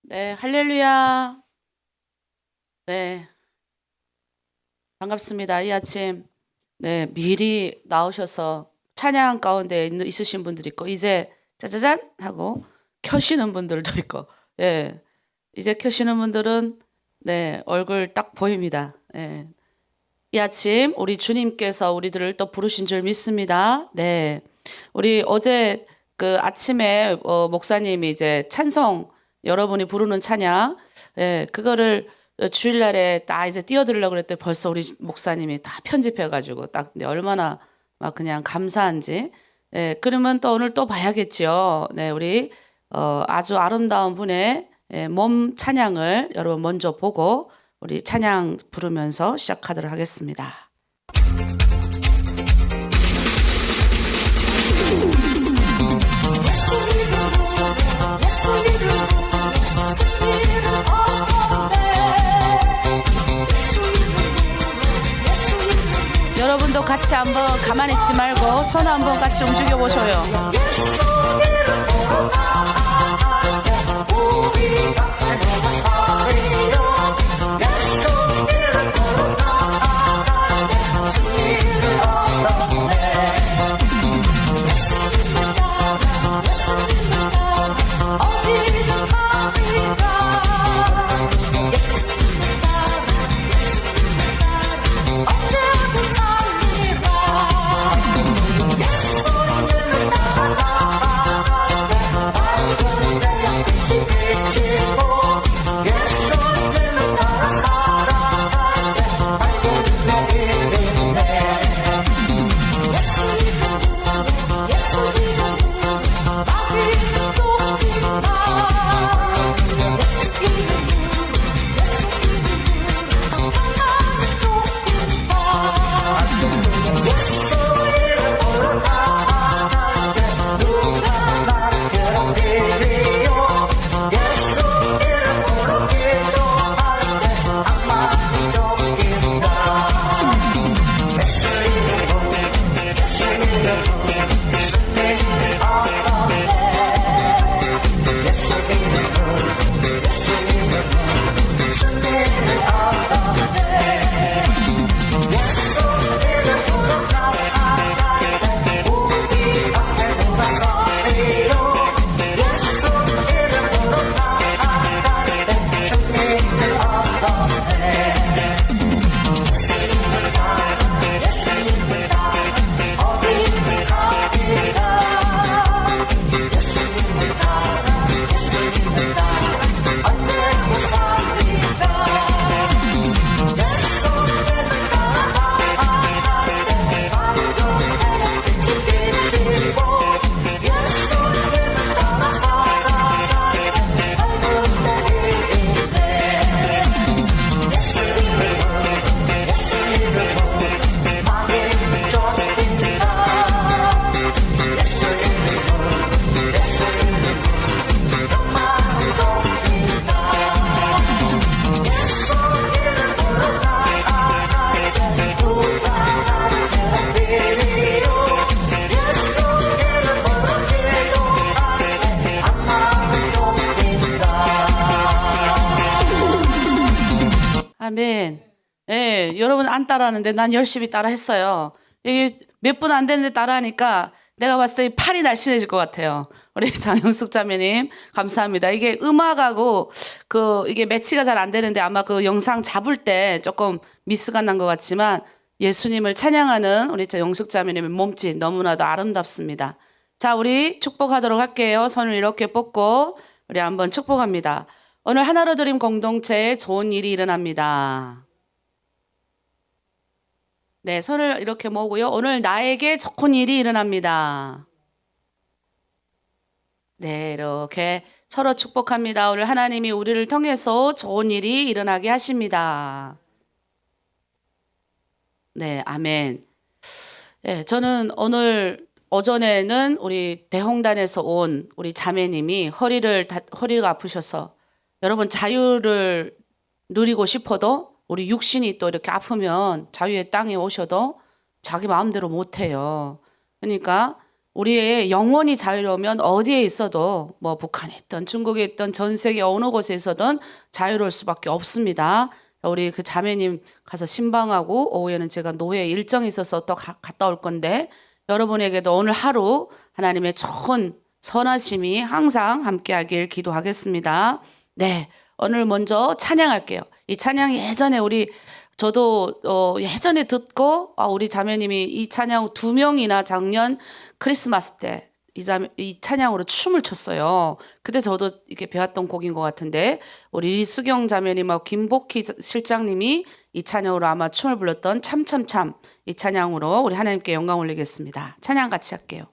네, 할렐루야. 네, 반갑습니다. 이 아침, 네, 미리 나오셔서 찬양 가운데 있으신 분들이 있고, 이제 짜자잔 하고 켜시는 분들도 있고, 예, 이제 켜시는 분들은, 네, 얼굴 딱 보입니다. 예, 이 아침 우리 주님께서 우리들을 또 부르신 줄 믿습니다. 네, 우리 어제 그 아침에 목사님이 이제 찬송 여러분이 부르는 찬양, 예, 그거를 주일날에 딱 이제 띄워드리려고 그랬더니 벌써 우리 목사님이 다 편집해가지고 딱 얼마나 막 그냥 감사한지. 예, 그러면 또 오늘 또 봐야겠지요. 네, 우리 아주 아름다운 분의 몸 찬양을 여러분 먼저 보고 우리 찬양 부르면서 시작하도록 하겠습니다. 여러분도 같이 한번 가만히 있지 말고 손 한번 같이 움직여 보셔요. 아멘. 예, 여러분 안 따라하는데 난 열심히 따라했어요. 이게 몇 분 안 됐는데 따라하니까 내가 봤을 때 팔이 날씬해질 것 같아요. 우리 장영숙 자매님 감사합니다. 이게 음악하고 이게 매치가 잘 안 되는데 아마 그 영상 잡을 때 조금 미스가 난 것 같지만 예수님을 찬양하는 우리 영숙 자매님의 몸짓 너무나도 아름답습니다. 자, 우리 축복하도록 할게요. 손을 이렇게 뻗고 우리 한번 축복합니다. 오늘 하나로 드림 공동체에 좋은 일이 일어납니다. 네, 손을 이렇게 모으고요. 오늘 나에게 좋은 일이 일어납니다. 네, 이렇게 서로 축복합니다. 오늘 하나님이 우리를 통해서 좋은 일이 일어나게 하십니다. 네, 아멘. 네, 저는 오늘 오전에는 우리 대홍단에서 온 우리 자매님이 허리가 아프셔서 여러분 자유를 누리고 싶어도 우리 육신이 또 이렇게 아프면 자유의 땅에 오셔도 자기 마음대로 못해요. 그러니까 우리의 영혼이 자유로우면 어디에 있어도 뭐 북한에 있든 중국에 있든 전 세계 어느 곳에 있어든 자유로울 수밖에 없습니다. 우리 그 자매님 가서 신방하고 오후에는 제가 노예 일정이 있어서 또 갔다 올 건데 여러분에게도 오늘 하루 하나님의 좋은 선하심이 항상 함께하길 기도하겠습니다. 네, 오늘 먼저 찬양할게요. 이 찬양 예전에 저도 예전에 듣고 우리 자매님이 이 찬양 2명이나 작년 크리스마스 때 이 찬양으로 춤을 췄어요. 그때 저도 이렇게 배웠던 곡인 것 같은데 우리 리수경 자매님하고 김복희 실장님이 이 찬양으로 아마 춤을 불렀던 참참참 이 찬양으로 우리 하나님께 영광 올리겠습니다. 찬양 같이 할게요.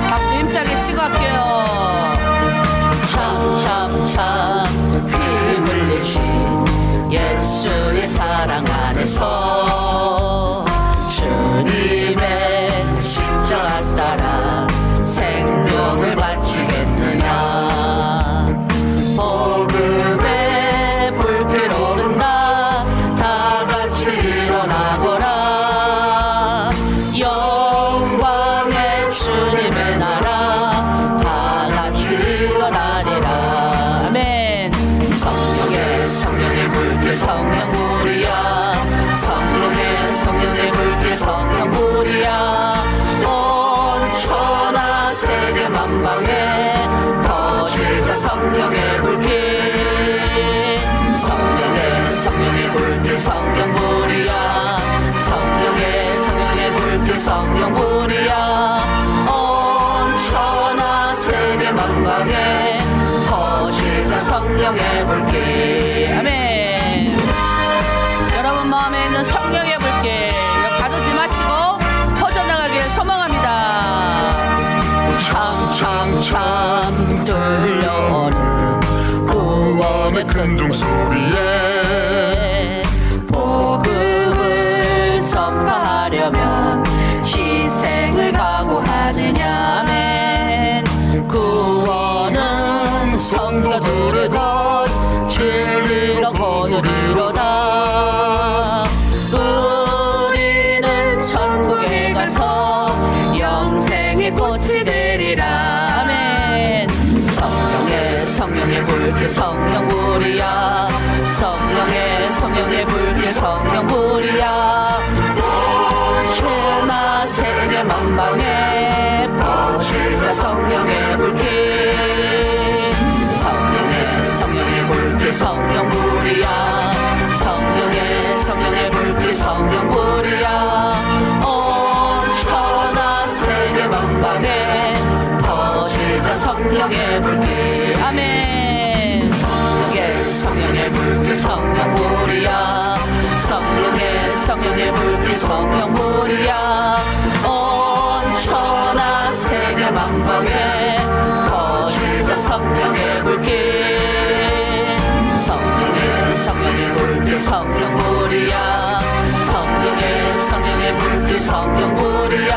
박수 힘차게 치고 할게요. 참 피 흘리신 예수의 사랑 안에서 주님의 십자가 따라 생명을 바치겠느냐. 복음의 불길 오른다 다 같이 일어나거라. 영광의 주님의 나라 다 같이 일어나리라. 아멘. 성령의 불길 성령불이야. 성령의 불길 성령불이야. 온 천하 세계 만방에 퍼지자 성령의 불길. 성령의 불길 성령불이야. 성령의 불길 성령불이야. 온 천하 세계 만방에 퍼지자 성령의 불길. 아멘. 여러분 마음에 있는 성령의 불길 가두지 마시고 퍼져나가길 소망합니다. 참참참 들려오는 구원의 큰 종소리에 복음을 전파하려면 희생을 각오하느냐. 아멘. 구원은 성도들의 것 진리로 거두리로다. 우리는 천국에 가서 영생의 꽃이 되리라. 아멘. 성령의 불길 성령불이야. 성령의 불길 성령불이야. 천하 세계 만방에 퍼지자 성령의 불길. 성령의 불길 성령불이야. 성령의 불길 성령불이야. 온 천하 세계 만방에 퍼지자 성령의 불길. 아멘. 성령의 불길 성령불이야. 성령의 불길 성령불이야. 온 천하 세계 만방에 퍼지자 성령의 불길. 성령의 불길 성령불이야. 성령의 불길 성령불이야.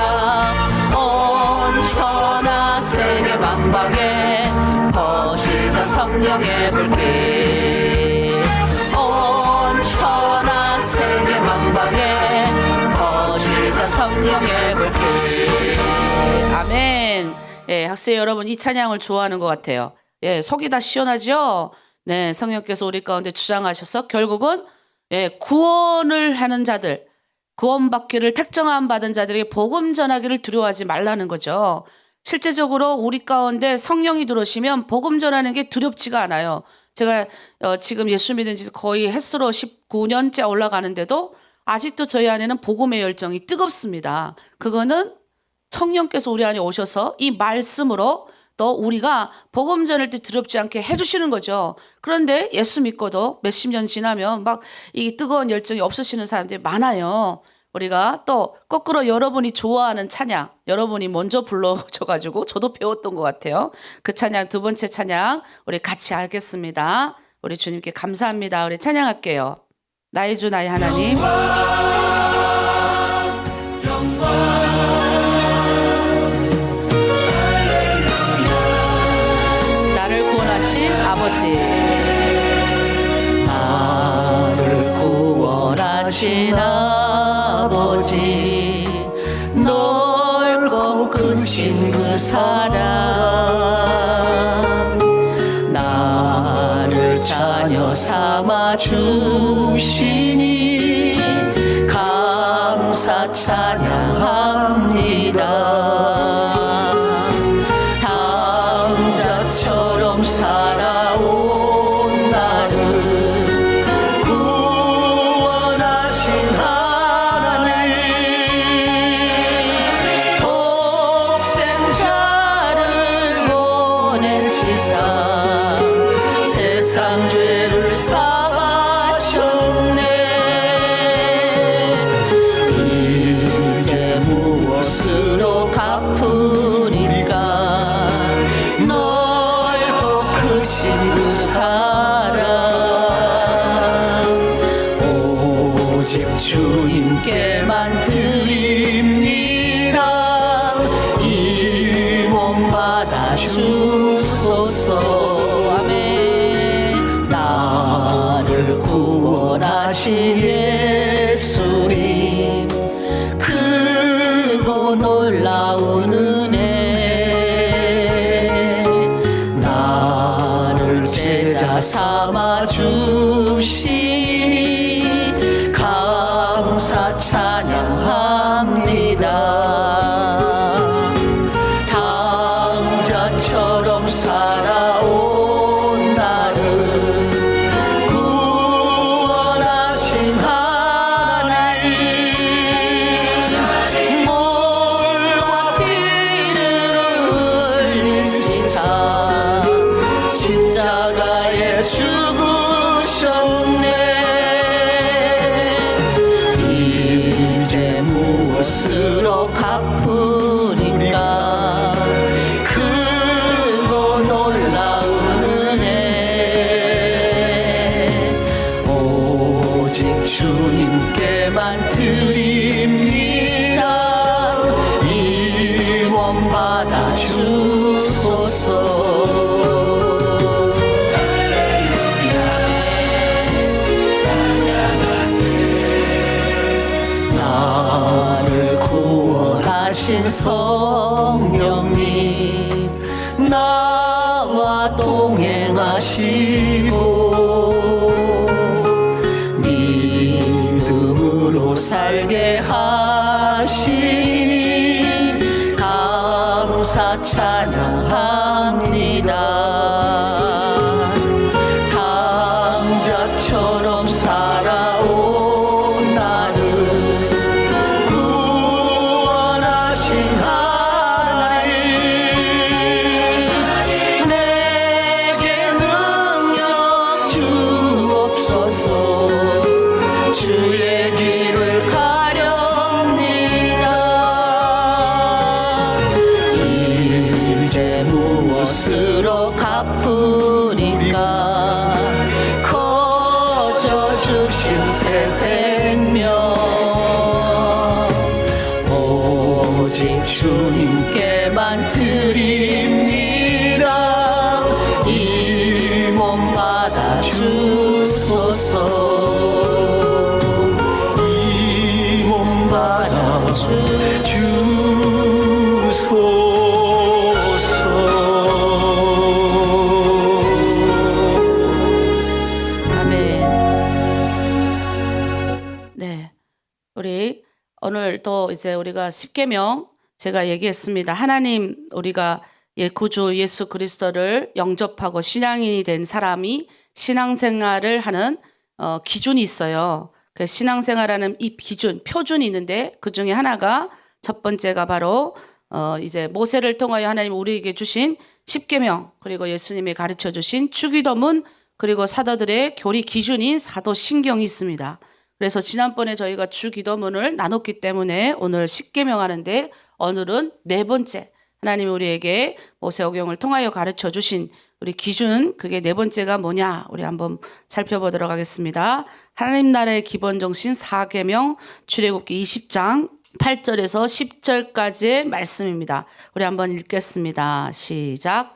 온 천하 세계 만방에 퍼지자 성령의 불길. 온 천하 세계 만방에 퍼지자 성령의 불길. 아멘. 예, 학생 여러분 이 찬양을 좋아하는 것 같아요. 예, 속이 다 시원하죠? 네, 성령께서 우리 가운데 주장하셔서 결국은 구원을 하는 자들, 구원받기를 택정함 받은 자들에게 복음 전하기를 두려워하지 말라는 거죠. 실제적으로 우리 가운데 성령이 들어오시면 복음 전하는 게 두렵지가 않아요. 제가 지금 예수 믿은 지 거의 햇수로 19년째 올라가는데도 아직도 저희 안에는 복음의 열정이 뜨겁습니다. 그거는 성령께서 우리 안에 오셔서 이 말씀으로 또 우리가 복음 전할 때 두렵지 않게 해주시는 거죠. 그런데 예수 믿고도 몇십 년 지나면 막 이 뜨거운 열정이 없으시는 사람들이 많아요. 우리가 또 거꾸로 여러분이 좋아하는 찬양, 여러분이 먼저 불러줘가지고 저도 배웠던 것 같아요. 그 찬양, 두 번째 찬양 우리 같이 하겠습니다. 우리 주님께 감사합니다. 우리 찬양할게요. 나의 주 나의 하나님. 사랑하신 아버지 넓고 크신 그 사랑 나를 자녀 삼아 주시니 감사 찬양합니다. 당자처럼 살아온 나를 구원하신 하나님 독생자를 보내시사 세상 죄를 사하셨네. 이제 무엇으로 갚으리까 넓고 크신 그 사랑 오직 주님께만 드립니다. 이 몸 받아 주소서. 아멘. 나를 구원하신 예수님 크고 놀라운 은혜 나를 제자 삼아 주시니 감사 찬양합니다. 당자처럼 살아온 나를 구원하신 하나님 몸과 피를 흘리시사 십자가에 죽으셨네. 이제 무엇으로 갚으리까 크고 놀라운 은혜 오직 주님께만 드립니다. 이 몸 받아 주소서. 나를 구원하신 성령님 나와 동행하시고 믿음으로 살게 하시니 감사 찬양합니다. 당자처럼 살아온 나를 구원하신 하나님 내게 능력 주옵소서. 주의 길을 가렵니다. 이제 무엇으로 갚으리까 거저 주신 새 생명 오직 주님께만 드립니다. 이 몸 받아 주소서. 이 몸 받아 주소서. 아멘. 네, 우리 오늘 또 이제 우리가 십계명 제가 얘기했습니다. 하나님 우리가 구주 예수 그리스도를 영접하고 신앙인이 된 사람이 신앙생활을 하는 기준이 있어요. 그 신앙생활하는 이 기준, 표준이 있는데 그 중에 하나가 첫 번째가 바로 이제 모세를 통하여 하나님 우리에게 주신 십계명 그리고 예수님이 가르쳐 주신 주기도문 그리고 사도들의 교리 기준인 사도신경이 있습니다. 그래서 지난번에 저희가 주기도문을 나눴기 때문에 오늘 십계명 하는데 오늘은 네 번째 하나님이 우리에게 모세오경을 통하여 가르쳐 주신 우리 기준 그게 네 번째가 뭐냐 우리 한번 살펴보도록 하겠습니다. 하나님 나라의 기본 정신 4계명 출애굽기 20장 8절에서 10절까지의 말씀입니다. 우리 한번 읽겠습니다. 시작.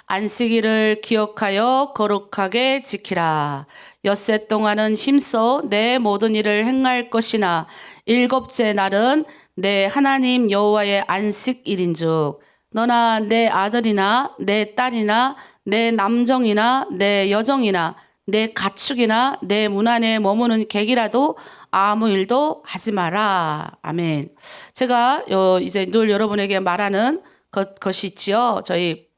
안식일을 기억하여 거룩하게 지키라. 엿새 동안은 힘써 내 모든 일을 행할 것이나 일곱째 날은 내 하나님 여호와의 안식일인즉 너나 내 아들이나 내 딸이나 내 남정이나 내 여정이나 내 가축이나 내 문 안에 머무는 객이라도 아무 일도 하지 마라. 아멘. 제가 이제 늘 여러분에게 말하는 것이 있지요. 저희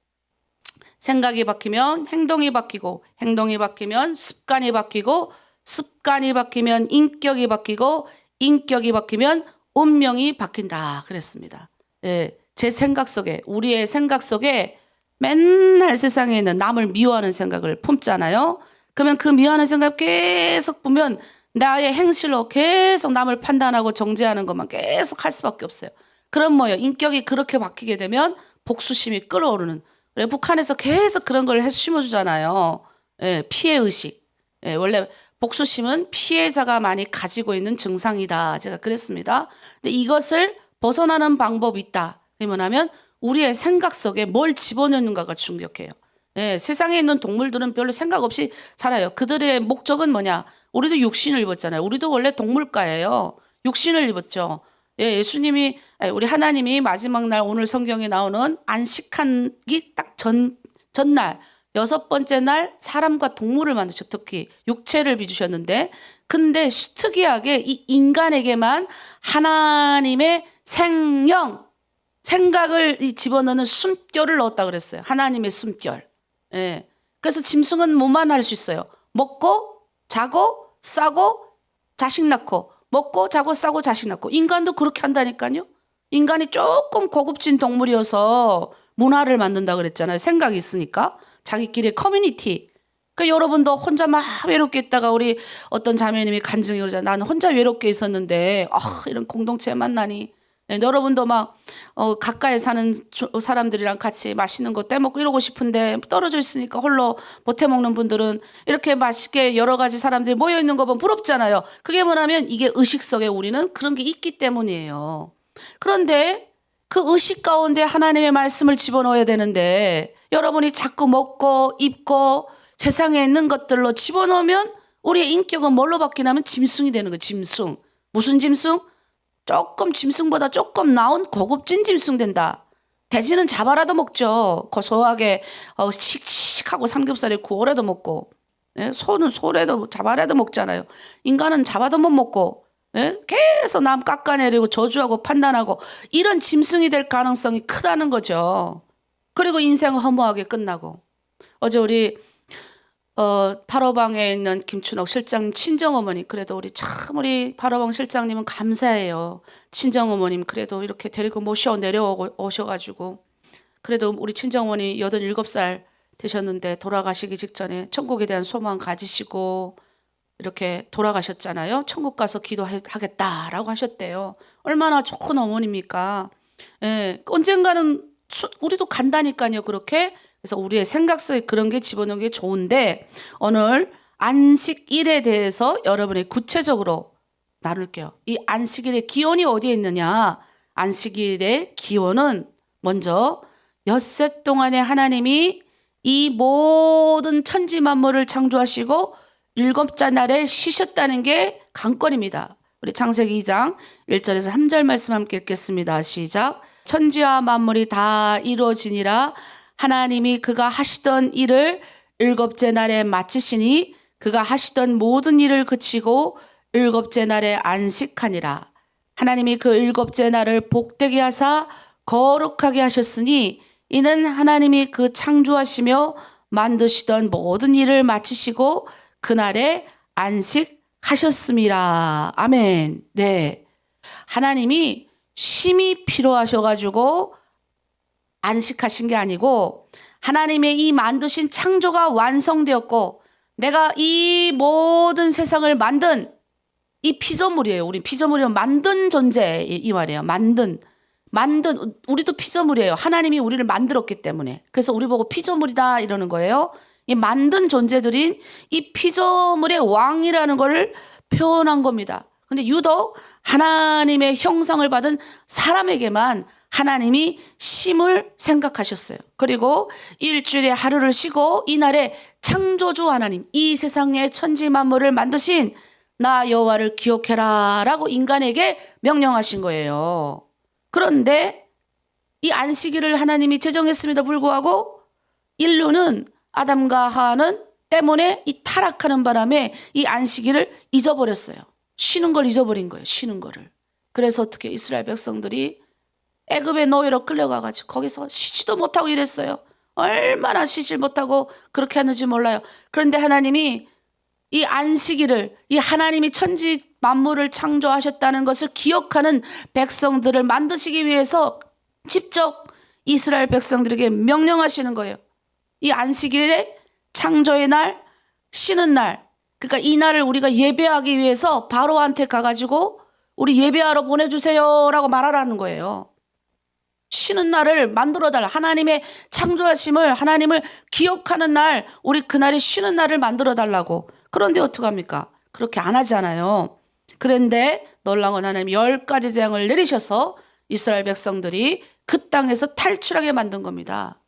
생각이 바뀌면 행동이 바뀌고, 행동이 바뀌면 습관이 바뀌고, 습관이 바뀌면 인격이 바뀌고, 인격이 바뀌면 운명이 바뀐다. 그랬습니다. 예, 제 생각 속에, 우리의 생각 속에 맨날 세상에 있는 남을 미워하는 생각을 품잖아요. 그러면 그 미워하는 생각 계속 보면 나의 행실로 계속 남을 판단하고 정죄하는 것만 계속 할 수밖에 없어요. 그럼 뭐예요? 인격이 그렇게 바뀌게 되면 복수심이 끓어오르는. 북한에서 계속 그런 걸 심어주잖아요. 예, 피해의식. 예, 원래 복수심은 피해자가 많이 가지고 있는 증상이다. 제가 그랬습니다. 근데 이것을 벗어나는 방법이 있다. 그게 뭐냐면 우리의 생각 속에 뭘 집어넣는가가 중요해요. 예, 세상에 있는 동물들은 별로 생각 없이 살아요. 그들의 목적은 뭐냐? 우리도 육신을 입었잖아요. 우리도 원래 동물과예요. 육신을 입었죠. 예, 예수님이, 우리 하나님이 마지막 날 오늘 성경에 나오는 안식하기 딱 전날, 6번째 날 사람과 동물을 만드셨, 특히 육체를 빚으셨는데, 근데 특이하게 이 인간에게만 하나님의 생각을 집어넣는 숨결을 넣었다 그랬어요. 하나님의 숨결. 예. 그래서 짐승은 뭐만 할 수 있어요? 먹고, 자고, 싸고, 자식 낳고, 먹고 자고 싸고 자식 낳고. 인간도 그렇게 한다니까요. 인간이 조금 고급진 동물이어서 문화를 만든다 그랬잖아요. 생각이 있으니까. 자기끼리 커뮤니티. 그러니까 여러분도 혼자 막 외롭게 있다가 우리 어떤 자매님이 간증이 그러잖아요. 나는 혼자 외롭게 있었는데 이런 공동체에 만나니. 네, 여러분도 막 가까이 사는 사람들이랑 같이 맛있는 거 떼먹고 이러고 싶은데 떨어져 있으니까 홀로 못 해먹는 분들은 이렇게 맛있게 여러 가지 사람들이 모여있는 거 보면 부럽잖아요. 그게 뭐냐면 이게 의식 속에 우리는 그런 게 있기 때문이에요. 그런데 그 의식 가운데 하나님의 말씀을 집어넣어야 되는데 여러분이 자꾸 먹고 입고 세상에 있는 것들로 집어넣으면 우리의 인격은 뭘로 바뀌냐면 짐승이 되는 거예요. 짐승. 무슨 짐승? 짐승보다 조금 나은 고급진 짐승 된다. 돼지는 잡아라도 먹죠. 고소하게 씩씩하고 삼겹살에 구워라도 먹고. 예? 소는 소라도 잡아라도 먹잖아요. 인간은 잡아도 못 먹고 예? 계속 남 깎아내리고 저주하고 판단하고 이런 짐승이 될 가능성이 크다는 거죠. 그리고 인생은 허무하게 끝나고. 어제 우리 8호방에 있는 김춘옥 실장님 친정어머니, 그래도 우리 우리 8호방 실장님은 감사해요. 친정어머님 그래도 이렇게 데리고 내려오셔가지고 그래도 우리 친정어머니 87살 되셨는데 돌아가시기 직전에 천국에 대한 소망 가지시고 이렇게 돌아가셨잖아요. 천국 가서 기도하겠다라고 하셨대요. 얼마나 좋은 어머니입니까? 예, 언젠가는 우리도 간다니까요. 그렇게. 그래서 우리의 생각 속에 그런 게 집어넣는 게 좋은데 오늘 안식일에 대해서 여러분이 구체적으로 나눌게요. 이 안식일의 기원이 어디에 있느냐? 안식일의 기원은 먼저 엿새 동안에 하나님이 이 모든 천지 만물을 창조하시고 일곱째 날에 쉬셨다는 게 관건입니다. 우리 창세기 2장 1절에서 3절 말씀 함께 읽겠습니다. 시작. 천지와 만물이 다 이루어지니라 하나님이 그가 하시던 일을 일곱째 날에 마치시니 그가 하시던 모든 일을 그치고 일곱째 날에 안식하니라. 하나님이 그 일곱째 날을 복되게 하사 거룩하게 하셨으니 이는 하나님이 그 창조하시며 만드시던 모든 일을 마치시고 그날에 안식하셨음이라. 아멘. 네. 하나님이 쉼이 필요하셔가지고 안식하신 게 아니고 하나님의 이 만드신 창조가 완성되었고 내가 이 모든 세상을 만든 이 피조물이에요. 우리 피조물이면 만든 존재 이 말이에요. 만든 우리도 피조물이에요. 하나님이 우리를 만들었기 때문에. 그래서 우리 보고 피조물이다 이러는 거예요. 이 만든 존재들인 이 피조물의 왕이라는 걸 표현한 겁니다. 근데 유독 하나님의 형상을 받은 사람에게만 하나님이 쉼을 생각하셨어요. 그리고 일주일에 하루를 쉬고 이날에 창조주 하나님, 이 세상의 천지 만물을 만드신 나 여호와를 기억해라 라고 인간에게 명령하신 거예요. 그런데 이 안식일을 하나님이 제정했음에도 불구하고 인류는 아담과 하와는 때문에 이 타락하는 바람에 이 안식일을 잊어버렸어요. 쉬는 걸 잊어버린 거예요. 쉬는 거를. 그래서 어떻게 이스라엘 백성들이 애굽의 노예로 끌려가가지고 거기서 쉬지도 못하고 이랬어요. 얼마나 쉬질 못하고 그렇게 하는지 몰라요. 그런데 하나님이 이 안식일을, 이 하나님이 천지 만물을 창조하셨다는 것을 기억하는 백성들을 만드시기 위해서 직접 이스라엘 백성들에게 명령하시는 거예요. 이 안식일에 창조의 날, 쉬는 날, 그러니까 이 날을 우리가 예배하기 위해서 바로한테 가가지고 우리 예배하러 보내주세요라고 말하라는 거예요. 쉬는 날을 만들어달라. 하나님의 창조하심을, 하나님을 기억하는 날, 우리 그날이 쉬는 날을 만들어달라고. 그런데 어떡합니까? 그렇게 안 하잖아요. 그런데 놀라운 건 하나님이 10가지 재앙을 내리셔서 이스라엘 백성들이 그 땅에서 탈출하게 만든 겁니다.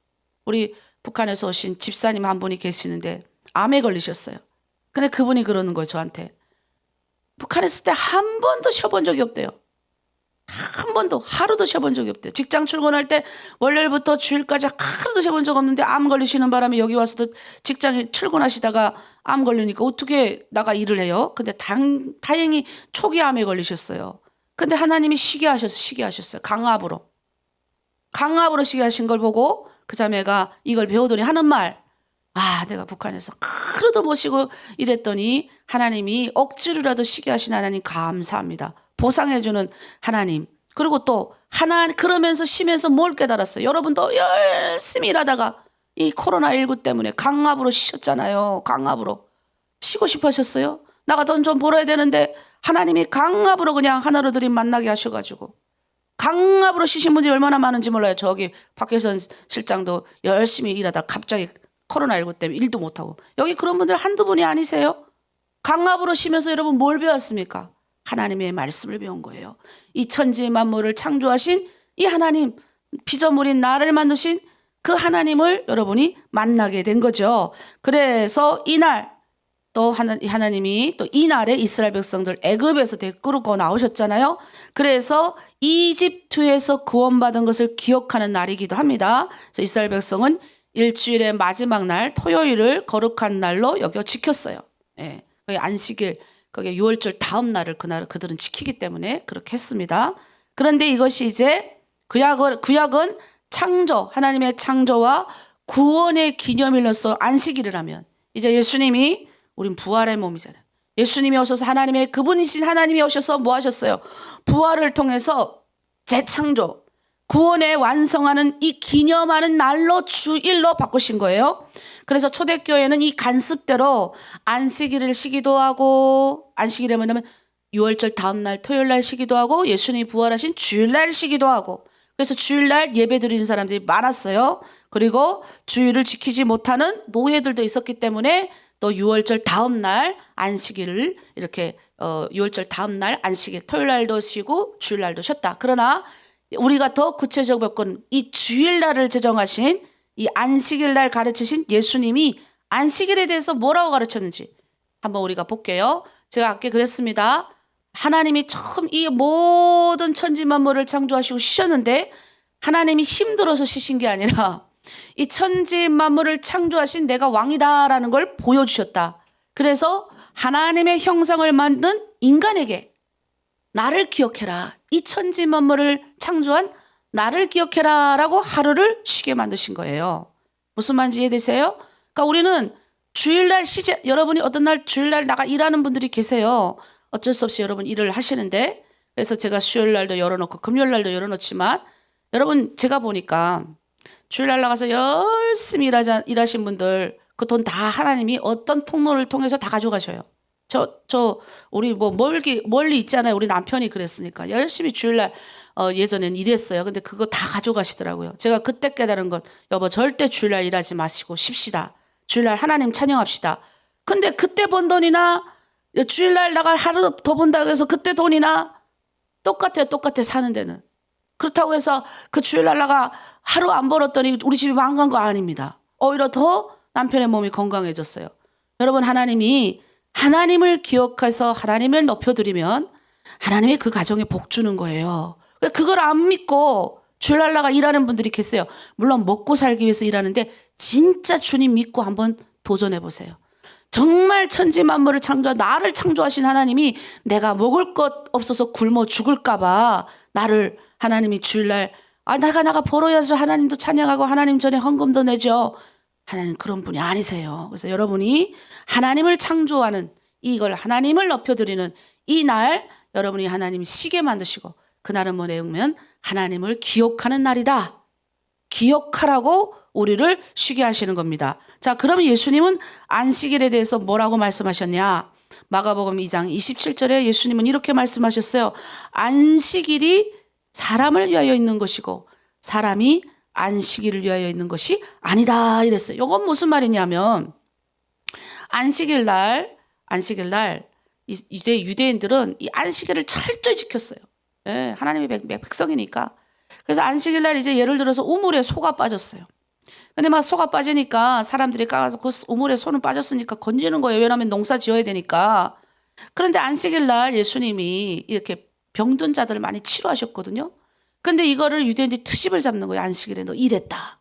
우리 북한에서 오신 집사님 한 분이 계시는데 암에 걸리셨어요. 근데 그분이 그러는 거예요, 저한테. 북한에 있을 때 한 번도 쉬어본 적이 없대요. 한 번도, 하루도 쉬어본 적이 없대요. 직장 출근할 때 월요일부터 주일까지 하루도 쉬어본 적 없는데 암 걸리시는 바람에 여기 와서도 직장에 출근하시다가 암 걸리니까 어떻게 나가 일을 해요? 근데 다행히 초기 암에 걸리셨어요. 근데 하나님이 쉬게 하셨어요. 강압으로 쉬게 하신 걸 보고 그 자매가 이걸 배우더니 하는 말, 내가 북한에서 하루도 못 쉬고 이랬더니 하나님이 억지로라도 쉬게 하신 하나님 감사합니다. 보상해주는 하나님. 그리고 또 그러면서 쉬면서 뭘 깨달았어요? 여러분도 열심히 일하다가 이 코로나19 때문에 강압으로 쉬셨잖아요. 강압으로. 쉬고 싶으셨어요? 나가 돈 좀 벌어야 되는데 하나님이 강압으로 그냥 하나로들이 만나게 하셔가지고 강압으로 쉬신 분들이 얼마나 많은지 몰라요. 저기 박혜선 실장도 열심히 일하다 갑자기 코로나19 때문에 일도 못하고. 여기 그런 분들 한두 분이 아니세요? 강압으로 쉬면서 여러분 뭘 배웠습니까? 하나님의 말씀을 배운 거예요. 이 천지 만물을 창조하신 이 하나님, 피조물인 나를 만드신 그 하나님을 여러분이 만나게 된 거죠. 그래서 이날 또 하나님이 또 이날에 이스라엘 백성들 애굽에서 데리고 나오셨잖아요. 그래서 이집트에서 구원받은 것을 기억하는 날이기도 합니다. 그래서 이스라엘 백성은 일주일의 마지막 날 토요일을 거룩한 날로 여겨 지켰어요. 예, 거기 안식일, 거기 유월절 다음 날을 그들은 지키기 때문에 그렇게 했습니다. 그런데 이것이 이제 구약은 창조, 하나님의 창조와 구원의 기념일로서 안식일을 하면 이제 예수님이 우린 부활의 몸이잖아요. 예수님이 오셔서 그분이신 하나님이 오셔서 뭐 하셨어요? 부활을 통해서 재창조, 구원에 완성하는 이 기념하는 날로 주일로 바꾸신 거예요. 그래서 초대교회는 이 간습대로 안식일을 쉬기도 하고, 안식일에 뭐냐면 6월절 다음 날 토요일 날 쉬기도 하고, 예수님이 부활하신 주일날 쉬기도 하고, 그래서 주일날 예배 드리는 사람들이 많았어요. 그리고 주일을 지키지 못하는 노예들도 있었기 때문에 또 6월절 다음 날 안식일을 이렇게 6월절 다음 날 안식일 토요일 날도 쉬고 주일 날도 쉬었다. 그러나 우리가 더 구체적으로 본 이 주일날을 제정하신 이 안식일 날 가르치신 예수님이 안식일에 대해서 뭐라고 가르쳤는지 한번 우리가 볼게요. 제가 아까 그랬습니다. 하나님이 처음 이 모든 천지 만물을 창조하시고 쉬셨는데 하나님이 힘들어서 쉬신 게 아니라 이 천지 만물을 창조하신 내가 왕이다라는 걸 보여주셨다. 그래서 하나님의 형상을 만든 인간에게 나를 기억해라. 이 천지 만물을 창조한 나를 기억해라 라고 하루를 쉬게 만드신 거예요. 무슨 말인지 이해되세요? 그러니까 우리는 주일날 여러분이 어떤 날 주일날 나가 일하는 분들이 계세요. 어쩔 수 없이 여러분 일을 하시는데, 그래서 제가 수요일날도 열어놓고 금요일날도 열어놓지만 여러분 제가 보니까 주일날 나가서 열심히 일하신 분들 그 돈 다 하나님이 어떤 통로를 통해서 다 가져가셔요. 우리 뭐 멀리 있잖아요. 우리 남편이 그랬으니까 열심히 주일날 예전엔 일했어요. 근데 그거 다 가져가시더라고요. 제가 그때 깨달은 것, 여보 절대 주일날 일하지 마시고 쉽시다. 주일날 하나님 찬양합시다. 근데 그때 번 돈이나 주일날 나가 하루 더 본다고 해서 그때 돈이나 똑같아 사는 데는. 그렇다고 해서 그 주일날 나가 하루 안 벌었더니 우리 집이 망간 거 아닙니다. 오히려 더 남편의 몸이 건강해졌어요. 여러분, 하나님이 하나님을 기억해서 하나님을 높여드리면 하나님이 그 가정에 복 주는 거예요. 그걸 안 믿고 주일날 나가 일하는 분들이 계세요. 물론 먹고 살기 위해서 일하는데 진짜 주님 믿고 한번 도전해 보세요. 정말 천지 만물을 나를 창조하신 하나님이 내가 먹을 것 없어서 굶어 죽을까 봐 나를 하나님이 주일날 나가 벌어야죠. 하나님도 찬양하고 하나님 전에 헌금도 내죠. 하나님 그런 분이 아니세요. 그래서 여러분이 하나님을 창조하는 이걸 하나님을 높여드리는 이 날 여러분이 하나님 쉬게 만드시고 그날은 뭐냐면 하나님을 기억하는 날이다. 기억하라고 우리를 쉬게 하시는 겁니다. 자, 그러면 예수님은 안식일에 대해서 뭐라고 말씀하셨냐? 마가복음 2장 27절에 예수님은 이렇게 말씀하셨어요. 안식일이 사람을 위하여 있는 것이고 사람이 안식일을 위하여 있는 것이 아니다 이랬어요. 이건 무슨 말이냐면 안식일 날 유대인들은 이 안식일을 철저히 지켰어요. 예, 하나님의 백성이니까. 그래서 안식일 날 이제 예를 들어서 우물에 소가 빠졌어요. 근데 막 소가 빠지니까 사람들이 까서 그 우물에 소는 빠졌으니까 건지는 거예요. 왜냐하면 농사 지어야 되니까. 그런데 안식일 날 예수님이 이렇게 병든 자들을 많이 치료하셨거든요. 근데 이거를 유대인들이 트집을 잡는 거예요. 안식일에 너 이랬다.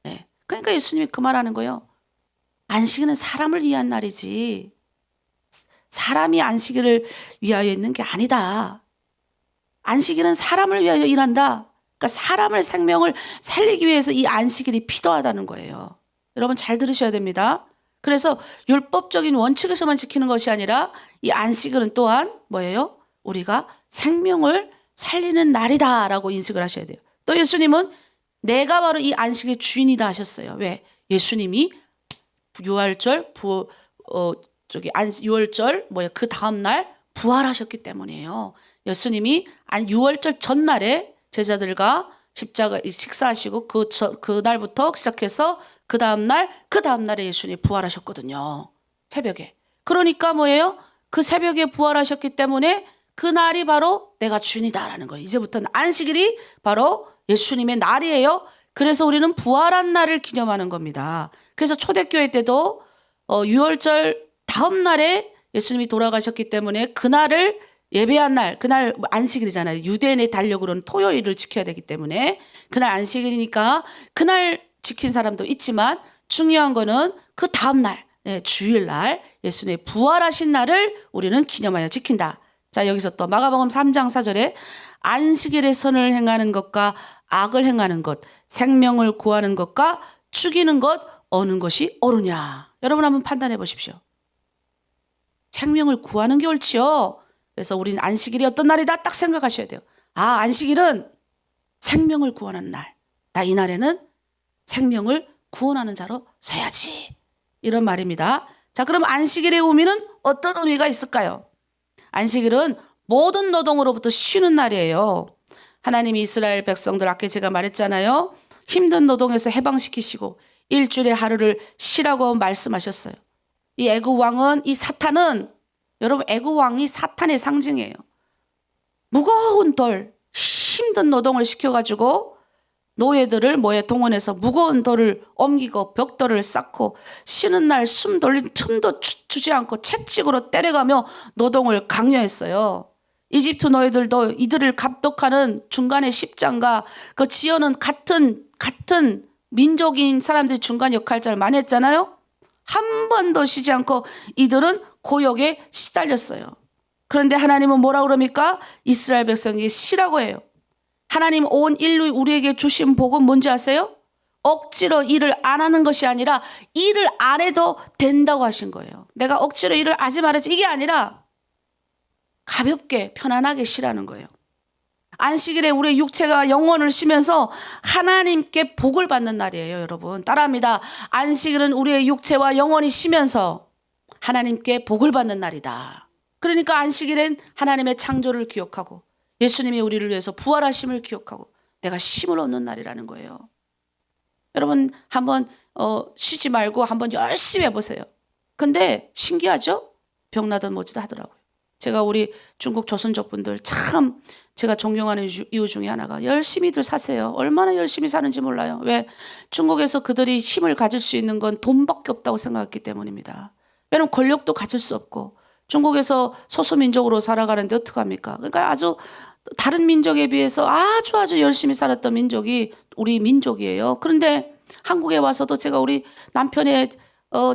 네. 그러니까 예수님이 그 말하는 거예요. 안식일은 사람을 위한 날이지 사람이 안식일을 위하여 있는 게 아니다. 안식일은 사람을 위하여 일한다. 그러니까 사람을 생명을 살리기 위해서 이 안식일이 필요하다는 거예요. 여러분 잘 들으셔야 됩니다. 그래서 율법적인 원칙에서만 지키는 것이 아니라 이 안식일은 또한 뭐예요? 우리가 생명을 살리는 날이다라고 인식을 하셔야 돼요. 또 예수님은 내가 바로 이 안식의 주인이다 하셨어요. 왜? 예수님이 유월절 그 다음 날 부활하셨기 때문이에요. 예수님이 6월절 전날에 제자들과 식사하시고 그 날부터 시작해서 그 다음 날에 예수님이 부활하셨거든요. 새벽에. 그러니까 뭐예요? 그 새벽에 부활하셨기 때문에 그 날이 바로 내가 주인이다라는 거예요. 이제부터는 안식일이 바로 예수님의 날이에요. 그래서 우리는 부활한 날을 기념하는 겁니다. 그래서 초대교회 때도 6월절 다음 날에 예수님이 돌아가셨기 때문에 그날을 예배한 날, 그날 안식일이잖아요. 유대인의 달력으로는 토요일을 지켜야 되기 때문에 그날 안식일이니까 그날 지킨 사람도 있지만 중요한 거는 그 다음 날, 주일날 예수님의 부활하신 날을 우리는 기념하여 지킨다. 자, 여기서 또 마가복음 3장 4절에 안식일에 선을 행하는 것과 악을 행하는 것, 생명을 구하는 것과 죽이는 것 어느 것이 옳으냐. 여러분 한번 판단해 보십시오. 생명을 구하는 게 옳지요. 그래서 우리는 안식일이 어떤 날이다 딱 생각하셔야 돼요. 안식일은 생명을 구원하는 날. 나 이 날에는 생명을 구원하는 자로 서야지. 이런 말입니다. 자, 그럼 안식일의 의미는 어떤 의미가 있을까요? 안식일은 모든 노동으로부터 쉬는 날이에요. 하나님이 이스라엘 백성들 아까 제가 말했잖아요. 힘든 노동에서 해방시키시고 일주일의 하루를 쉬라고 말씀하셨어요. 이 애굽 왕은 이 사탄은 여러분 애굽 왕이 사탄의 상징이에요. 무거운 돌, 힘든 노동을 시켜가지고 노예들을 동원해서 무거운 돌을 옮기고 벽돌을 쌓고 쉬는 날 숨 돌릴 틈도 주지 않고 채찍으로 때려가며 노동을 강요했어요. 이집트 노예들도 이들을 감독하는 중간에 십장과 그 지어는 같은 민족인 사람들이 중간 역할자를 많이 했잖아요. 한 번도 쉬지 않고 이들은 고역에 시달렸어요. 그런데 하나님은 뭐라 그럽니까? 이스라엘 백성에게 쉬라고 해요. 하나님 온 인류 우리에게 주신 복은 뭔지 아세요? 억지로 일을 안 하는 것이 아니라 일을 안 해도 된다고 하신 거예요. 내가 억지로 일을 하지 말아야지 이게 아니라 가볍게 편안하게 쉬라는 거예요. 안식일에 우리의 육체가 영혼을 쉬면서 하나님께 복을 받는 날이에요, 여러분. 따라합니다. 안식일은 우리의 육체와 영혼이 쉬면서 하나님께 복을 받는 날이다. 그러니까 안식일엔 하나님의 창조를 기억하고 예수님이 우리를 위해서 부활하심을 기억하고 내가 쉼을 얻는 날이라는 거예요. 여러분 한번 쉬지 말고 한번 열심히 해보세요. 근데 신기하죠? 병나든 뭐지도 하더라고요. 제가 우리 중국 조선족 분들 참 제가 존경하는 이유 중에 하나가 열심히들 사세요. 얼마나 열심히 사는지 몰라요. 왜? 중국에서 그들이 힘을 가질 수 있는 건 돈밖에 없다고 생각했기 때문입니다. 왜냐면 권력도 가질 수 없고 중국에서 소수민족으로 살아가는데 어떡합니까? 그러니까 아주 다른 민족에 비해서 아주 열심히 살았던 민족이 우리 민족이에요. 그런데 한국에 와서도 제가 우리 남편의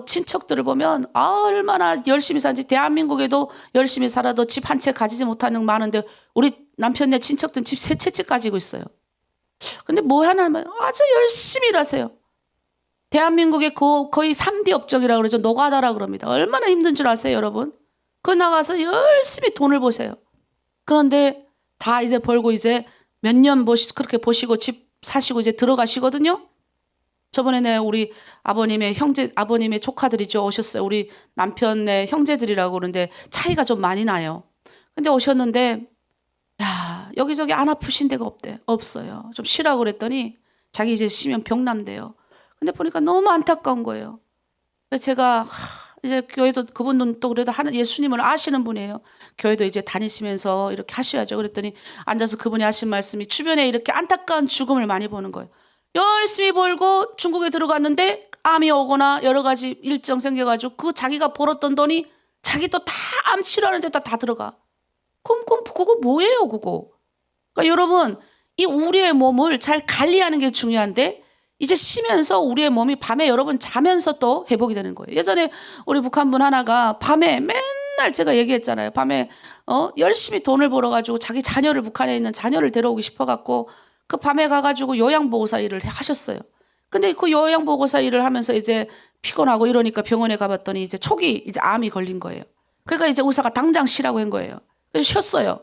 친척들을 보면 얼마나 열심히 사는지, 대한민국에도 열심히 살아도 집 한 채 가지지 못하는 많은데 우리 남편네 친척들은 집 3채 가지고 있어요. 근데 뭐 하냐면 아주 열심히 일하세요. 대한민국의 거의 3D 업종이라고 그러죠. 노가다라고 그럽니다. 얼마나 힘든 줄 아세요, 여러분? 그 나가서 열심히 돈을 보세요. 그런데 다 이제 벌고 이제 몇 년 그렇게 보시고 집 사시고 이제 들어가시거든요. 저번에 우리 아버님의 조카들이죠. 오셨어요. 우리 남편의 형제들이라고 그러는데 차이가 좀 많이 나요. 근데 오셨는데, 야, 여기저기 안 아프신 데가 없어요. 좀 쉬라고 그랬더니 자기 이제 쉬면 병난대요. 근데 보니까 너무 안타까운 거예요. 그래서 제가 이제 교회도 그분은 또 그래도 예수님을 아시는 분이에요. 교회도 이제 다니시면서 이렇게 하셔야죠. 그랬더니 앉아서 그분이 하신 말씀이 주변에 이렇게 안타까운 죽음을 많이 보는 거예요. 열심히 벌고 중국에 들어갔는데 암이 오거나 여러 가지 일정 생겨가지고 그 자기가 벌었던 돈이 자기 또 다 암 치료하는 데다 다 들어가. 그럼 그거 뭐예요, 그거? 그러니까 여러분, 이 우리의 몸을 잘 관리하는 게 중요한데 이제 쉬면서 우리의 몸이 밤에 여러분 자면서 또 회복이 되는 거예요. 예전에 우리 북한분 하나가 밤에 맨날 제가 얘기했잖아요. 밤에 열심히 돈을 벌어가지고 자기 자녀를, 북한에 있는 자녀를 데려오기 싶어갖고 그 밤에 가가지고 요양보호사 일을 하셨어요. 근데 그 요양보호사 일을 하면서 이제 피곤하고 이러니까 병원에 가봤더니 이제 초기 이제 암이 걸린 거예요. 그러니까 이제 의사가 당장 쉬라고 한 거예요. 그래서 쉬었어요.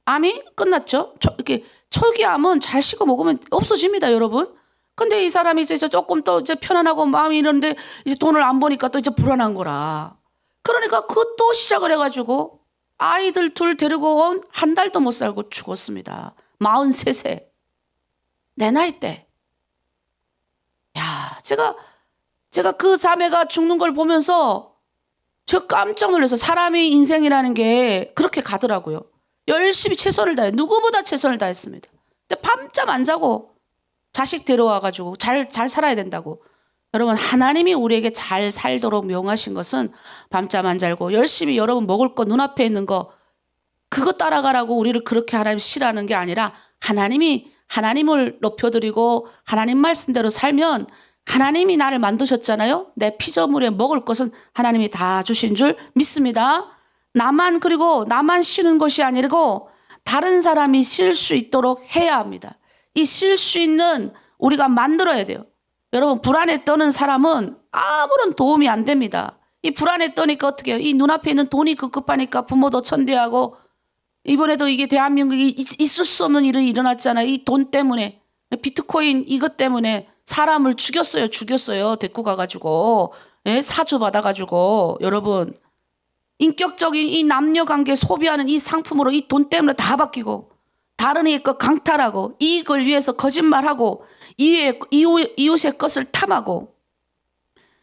암이 끝났죠. 이렇게 초기 암은 잘 쉬고 먹으면 없어집니다, 여러분. 근데 이 사람이 이제 조금 또 이제 편안하고 마음이 이런데 이제 돈을 안 버니까 또 이제 불안한 거라. 그러니까 그 또 시작을 해가지고 아이들 둘 데리고 온 한 달도 못 살고 죽었습니다. 43세. 내 나이 때. 야, 제가 그 자매가 죽는 걸 보면서 제가 깜짝 놀라서 사람의 인생이라는 게 그렇게 가더라고요. 열심히 최선을 다해. 누구보다 최선을 다했습니다. 근데 밤잠 안 자고 자식 데려와가지고 잘 살아야 된다고. 여러분, 하나님이 우리에게 잘 살도록 명하신 것은 밤잠 안 자고 열심히 여러분 먹을 거 눈앞에 있는 거 그거 따라가라고 우리를 그렇게 하나님 싫어하는 게 아니라 하나님을 높여드리고 하나님 말씀대로 살면 하나님이 나를 만드셨잖아요. 내 피조물에 먹을 것은 하나님이 다 주신 줄 믿습니다. 그리고 나만 쉬는 것이 아니고 다른 사람이 쉴 수 있도록 해야 합니다. 이 쉴 수 있는 우리가 만들어야 돼요. 여러분, 불안에 떠는 사람은 아무런 도움이 안 됩니다. 이 불안에 떠니까 어떻게 해요? 이 눈앞에 있는 돈이 급급하니까 부모도 천대하고 이번에도 이게 대한민국이 있을 수 없는 일이 일어났잖아요. 이 돈 때문에 비트코인 이것 때문에 사람을 죽였어요. 데리고 가가지고 사주 받아가지고. 여러분, 인격적인 이 남녀관계 소비하는 이 상품으로 이 돈 때문에 다 바뀌고 다른 이의 것 강탈하고 이익을 위해서 거짓말하고 이웃의 것을 탐하고.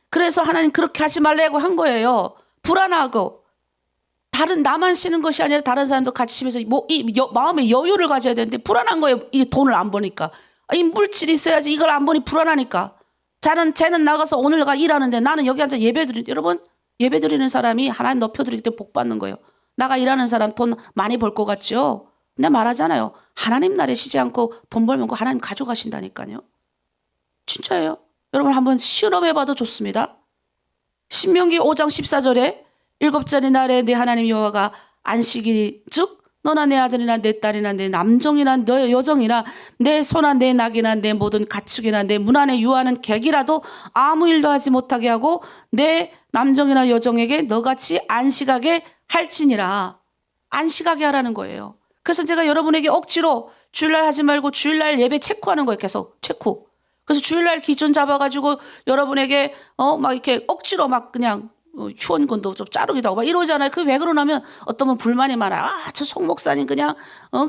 그래서 하나님 그렇게 하지 말라고 한 거예요. 불안하고 나만 쉬는 것이 아니라 다른 사람도 같이 쉬면서 마음의 여유를 가져야 되는데 불안한 거예요. 이 돈을 안 버니까. 이 물질이 있어야지 이걸 안 보니 불안하니까. 쟤는 나가서 오늘가 일하는데 나는 여기 앉아 여러분, 예배 드리는 사람이 하나님 높여드리기 때문에 복 받는 거예요. 나가 일하는 사람 돈 많이 벌 것 같죠? 근데 말하잖아요. 하나님 나라에 쉬지 않고 돈 벌면 하나님 가져가신다니까요. 진짜예요. 여러분 한번 실험해봐도 좋습니다. 신명기 5장 14절에 7절의 날에 내 하나님 여호와가 안식일 즉 너나 내 아들이나 내 딸이나 내 남종이나 내 여종이나 내 소나 내 낙이나 내 모든 가축이나 내 문 안에 유하는 객이라도 아무 일도 하지 못하게 하고 내 남종이나 여종에게 너같이 안식하게 할지니라. 안식하게 하라는 거예요. 그래서 제가 여러분에게 억지로 주일날 하지 말고 주일날 예배 체크하는 거예요. 계속 체크. 그래서 주일날 기준 잡아가지고 여러분에게 막 이렇게 억지로 막 그냥 휴원근도 좀 자르기도 하고 막 이러잖아요. 그 왜 그러냐면 어떤 분 불만이 많아요. 저 송 목사님 그냥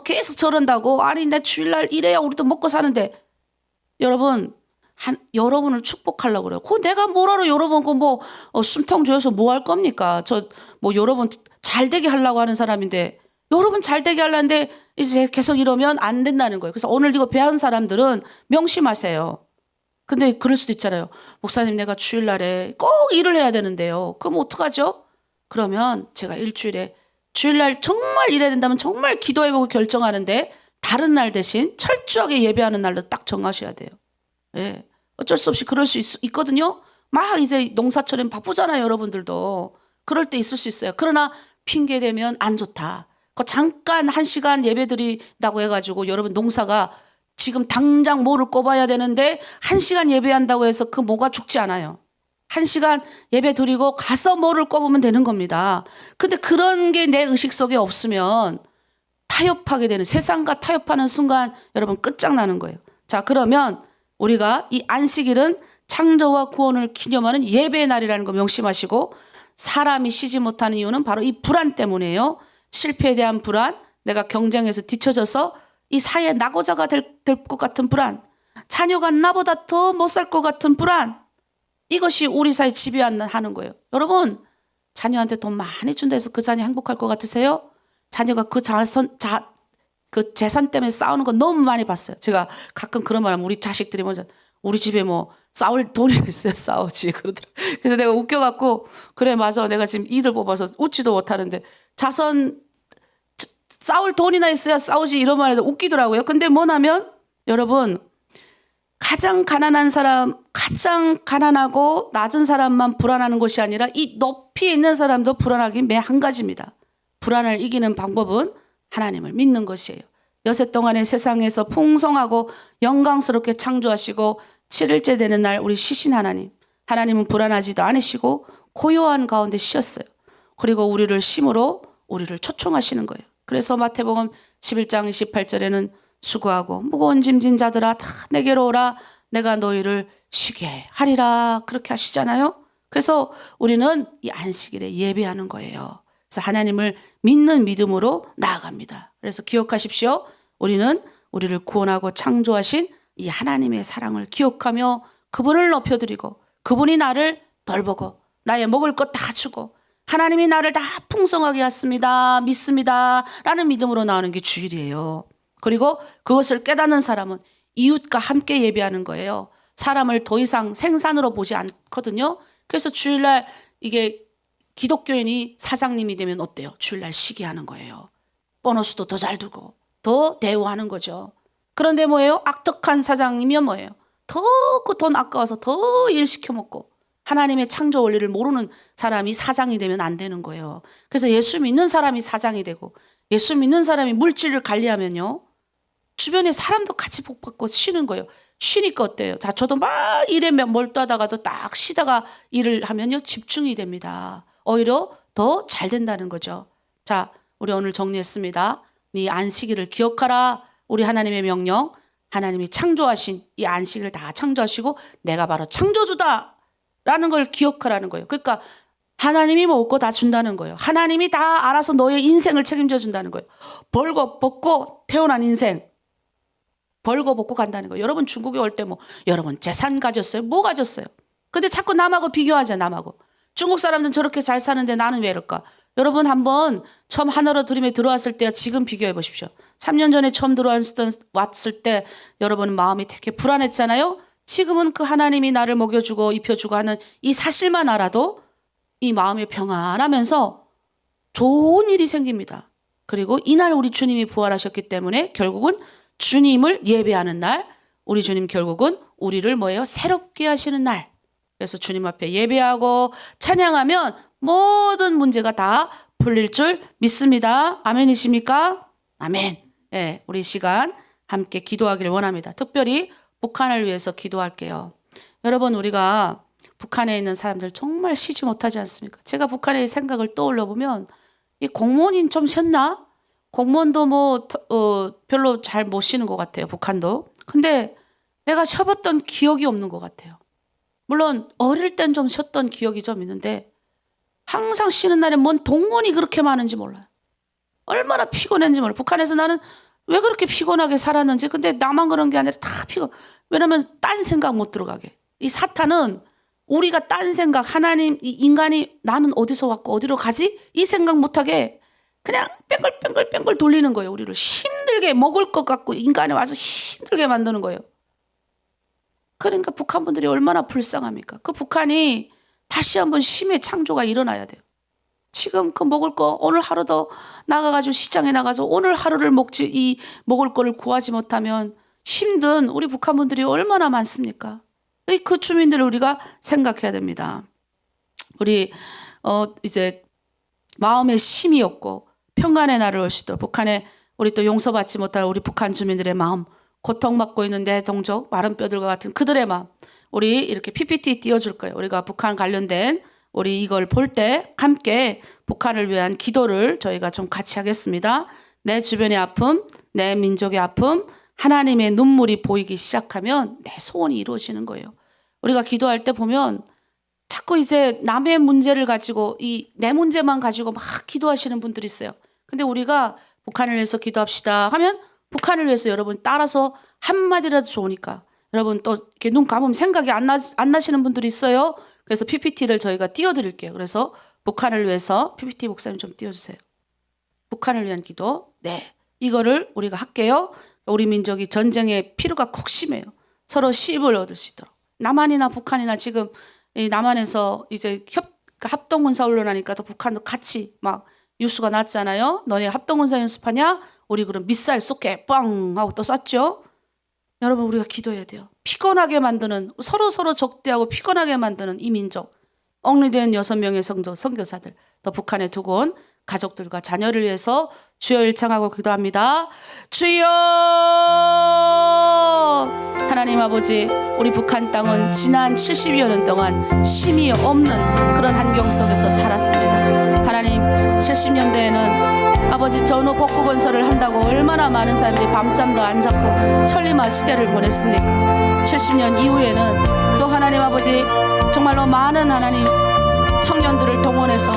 계속 저런다고. 아니 내 주일날 이래야 우리도 먹고 사는데. 여러분, 여러분을 축복하려고 그래요. 그 내가 뭘 알아? 여러분 그 숨통 조여서 뭐 할 겁니까? 저 여러분 잘 되게 하려고 하는 사람인데 여러분 잘 되게 하려는데 이제 계속 이러면 안 된다는 거예요. 그래서 오늘 이거 배운 사람들은 명심하세요. 근데 그럴 수도 있잖아요. 목사님 내가 주일날에 꼭 일을 해야 되는데요. 그럼 어떡하죠? 그러면 제가 일주일에 주일날 정말 일해야 된다면 정말 기도해보고 결정하는데 다른 날 대신 철저하게 예배하는 날로 딱 정하셔야 돼요. 예. 어쩔 수 없이 그럴 수 있거든요. 막 이제 농사철엔 바쁘잖아요. 여러분들도. 그럴 때 있을 수 있어요. 그러나 핑계 대면 안 좋다. 그 잠깐 1시간 예배 드린다고 해가지고 여러분 농사가 지금 당장 뭐를 꼽아야 되는데 1시간 예배한다고 해서 그 뭐가 죽지 않아요. 1시간 예배 드리고 가서 뭐를 꼽으면 되는 겁니다. 근데 그런 게 내 의식 속에 없으면 타협하게 되는, 세상과 타협하는 순간 여러분 끝장나는 거예요. 자, 그러면 우리가 이 안식일은 창조와 구원을 기념하는 예배의 날이라는 거 명심하시고, 사람이 쉬지 못하는 이유는 바로 이 불안 때문이에요. 실패에 대한 불안, 내가 경쟁에서 뒤처져서 이 사회에 낙오자가 될 것 같은 불안, 자녀가 나보다 더 못 살 것 같은 불안, 이것이 우리 사회 지배하는 거예요. 여러분, 자녀한테 돈 많이 준다 해서 그 자녀 행복할 것 같으세요? 자녀가 그 재산 때문에 싸우는 거 너무 많이 봤어요. 제가 가끔 그런 말 하면 우리 자식들이 먼저 우리 집에 싸울 돈이 있어야 싸우지 그러더라고요. 그래서 내가 웃겨갖고 그래 맞아 내가 지금 이들 뽑아서 웃지도 못하는데 싸울 돈이나 있어야 싸우지 이런 말해서 웃기더라고요. 근데 뭐냐면 여러분 가장 가난한 사람, 가장 가난하고 낮은 사람만 불안하는 것이 아니라 이 높이에 있는 사람도 불안하긴 매 한 가지입니다. 불안을 이기는 방법은 하나님을 믿는 것이에요. 여세 동안의 세상에서 풍성하고 영광스럽게 창조하시고 7일째 되는 날 우리 쉬신 하나님. 하나님은 불안하지도 않으시고 고요한 가운데 쉬었어요. 그리고 우리를 쉼으로 우리를 초청하시는 거예요. 그래서 마태복음 11장 28절에는 수고하고 무거운 짐진 자들아 다 내게로 오라 내가 너희를 쉬게 하리라 그렇게 하시잖아요. 그래서 우리는 이 안식일에 예배하는 거예요. 그래서 하나님을 믿는 믿음으로 나아갑니다. 그래서 기억하십시오. 우리는 우리를 구원하고 창조하신 이 하나님의 사랑을 기억하며 그분을 높여드리고 그분이 나를 돌보고 나의 먹을 것 다 주고 하나님이 나를 다 풍성하게 했습니다. 믿습니다. 라는 믿음으로 나오는 게 주일이에요. 그리고 그것을 깨닫는 사람은 이웃과 함께 예배하는 거예요. 사람을 더 이상 생산으로 보지 않거든요. 그래서 주일날 이게 기독교인이 사장님이 되면 어때요? 주일날 쉬게 하는 거예요. 보너스도 더 잘 두고 더 대우하는 거죠. 그런데 뭐예요? 악덕한 사장님이면 뭐예요? 더 그 돈 아까워서 더 일 시켜먹고 하나님의 창조 원리를 모르는 사람이 사장이 되면 안 되는 거예요. 그래서 예수 믿는 사람이 사장이 되고 예수 믿는 사람이 물질을 관리하면요. 주변에 사람도 같이 복받고 쉬는 거예요. 쉬니까 어때요? 저도 막 일에 몰두하다가도 딱 쉬다가 일을 하면요. 집중이 됩니다. 오히려 더 잘 된다는 거죠. 자, 우리 오늘 정리했습니다. 네 안식일을 기억하라. 우리 하나님의 명령. 하나님이 창조하신 이 안식일을 다 창조하시고 내가 바로 창조주다. 라는 걸 기억하라는 거예요. 그러니까 하나님이 먹을 거 다 준다는 거예요. 하나님이 다 알아서 너의 인생을 책임져 준다는 거예요. 벌고 벗고 태어난 인생. 벌고 벗고 간다는 거예요. 여러분 중국에 올 때 여러분 재산 가졌어요? 뭐 가졌어요? 근데 자꾸 남하고 비교하자 남하고. 중국 사람들은 저렇게 잘 사는데 나는 왜 이럴까? 여러분 한번 처음 하나로 드림에 들어왔을 때와 지금 비교해 보십시오. 3년 전에 처음 왔을 때 여러분 마음이 되게 불안했잖아요. 지금은 그 하나님이 나를 먹여주고 입혀주고 하는 이 사실만 알아도 이 마음이 평안하면서 좋은 일이 생깁니다. 그리고 이날 우리 주님이 부활하셨기 때문에 결국은 주님을 예배하는 날, 우리 주님 결국은 우리를 뭐예요? 새롭게 하시는 날. 그래서 주님 앞에 예배하고 찬양하면 모든 문제가 다 풀릴 줄 믿습니다. 아멘이십니까? 아멘. 네, 우리 시간 함께 기도하기를 원합니다. 특별히 북한을 위해서 기도할게요. 여러분 우리가 북한에 있는 사람들 정말 쉬지 못하지 않습니까? 제가 북한의 생각을 떠올려 보면 이 공무원인 좀 쉬었나? 공무원도 별로 잘 못 쉬는 것 같아요. 북한도. 근데 내가 쉬어봤던 기억이 없는 것 같아요. 물론 어릴 땐 좀 쉬었던 기억이 좀 있는데 항상 쉬는 날에 뭔 동원이 그렇게 많은지 몰라요. 얼마나 피곤했는지 몰라요. 북한에서 나는 왜 그렇게 피곤하게 살았는지. 근데 나만 그런 게 아니라 다 왜냐면 딴 생각 못 들어가게. 이 사탄은 우리가 딴 생각, 하나님, 이 인간이 나는 어디서 왔고 어디로 가지? 이 생각 못하게 그냥 뺑글뺑글 돌리는 거예요. 우리를 힘들게 먹을 것 같고 인간에 와서 힘들게 만드는 거예요. 그러니까 북한 분들이 얼마나 불쌍합니까? 그 북한이 다시 한번 심의 창조가 일어나야 돼요. 지금 그 먹을 거 오늘 하루 더 나가가지고 시장에 나가서 오늘 하루를 먹지, 이 먹을 거를 구하지 못하면 힘든 우리 북한 분들이 얼마나 많습니까? 그 주민들을 우리가 생각해야 됩니다. 우리 이제 마음에 심이 없고 평간의 날을 오시도록 북한에 우리 또 용서받지 못할 우리 북한 주민들의 마음, 고통받고 있는 내 동족, 마른 뼈들과 같은 그들의 마음, 우리 이렇게 PPT 띄워줄 거예요. 우리가 북한 관련된 우리 이걸 볼 때 함께 북한을 위한 기도를 저희가 좀 같이 하겠습니다. 내 주변의 아픔, 내 민족의 아픔, 하나님의 눈물이 보이기 시작하면 내 소원이 이루어지는 거예요. 우리가 기도할 때 보면 자꾸 이제 남의 문제를 가지고 내 문제만 가지고 막 기도하시는 분들이 있어요. 근데 우리가 북한을 위해서 기도합시다 하면 북한을 위해서 여러분 따라서 한마디라도 좋으니까 여러분 또 이렇게 눈 감으면 생각이 안 나시는 분들이 있어요. 그래서 PPT를 저희가 띄워드릴게요. 그래서 북한을 위해서 PPT 목사님 좀 띄워주세요. 북한을 위한 기도. 네, 이거를 우리가 할게요. 우리 민족이 전쟁의 피로가 극심해요. 서로 시입을 얻을 수 있도록. 남한이나 북한이나 지금 이 남한에서 이제 합동군사 훈련하니까 또 북한도 같이 막 뉴스가 났잖아요. 너네 합동군사 연습하냐? 우리 그럼 미사일 쏠게 뻥 하고 또 쐈죠. 여러분 우리가 기도해야 돼요. 피곤하게 만드는 서로 적대하고 피곤하게 만드는 이 민족. 억류된 6명의 선교사들 또 북한에 두고 온 가족들과 자녀를 위해서 주여 일창하고 기도합니다. 주여 하나님 아버지, 우리 북한 땅은 지난 70여 년 동안 쉼이 없는 그런 환경 속에서 살았습니다. 하나님 70년대에는 아버지 전후 복구 건설을 한다고 얼마나 많은 사람들이 밤잠도 안 잡고 천리마 시대를 보냈습니까? 70년 이후에는 또 하나님 아버지 정말로 많은 하나님 청년들을 동원해서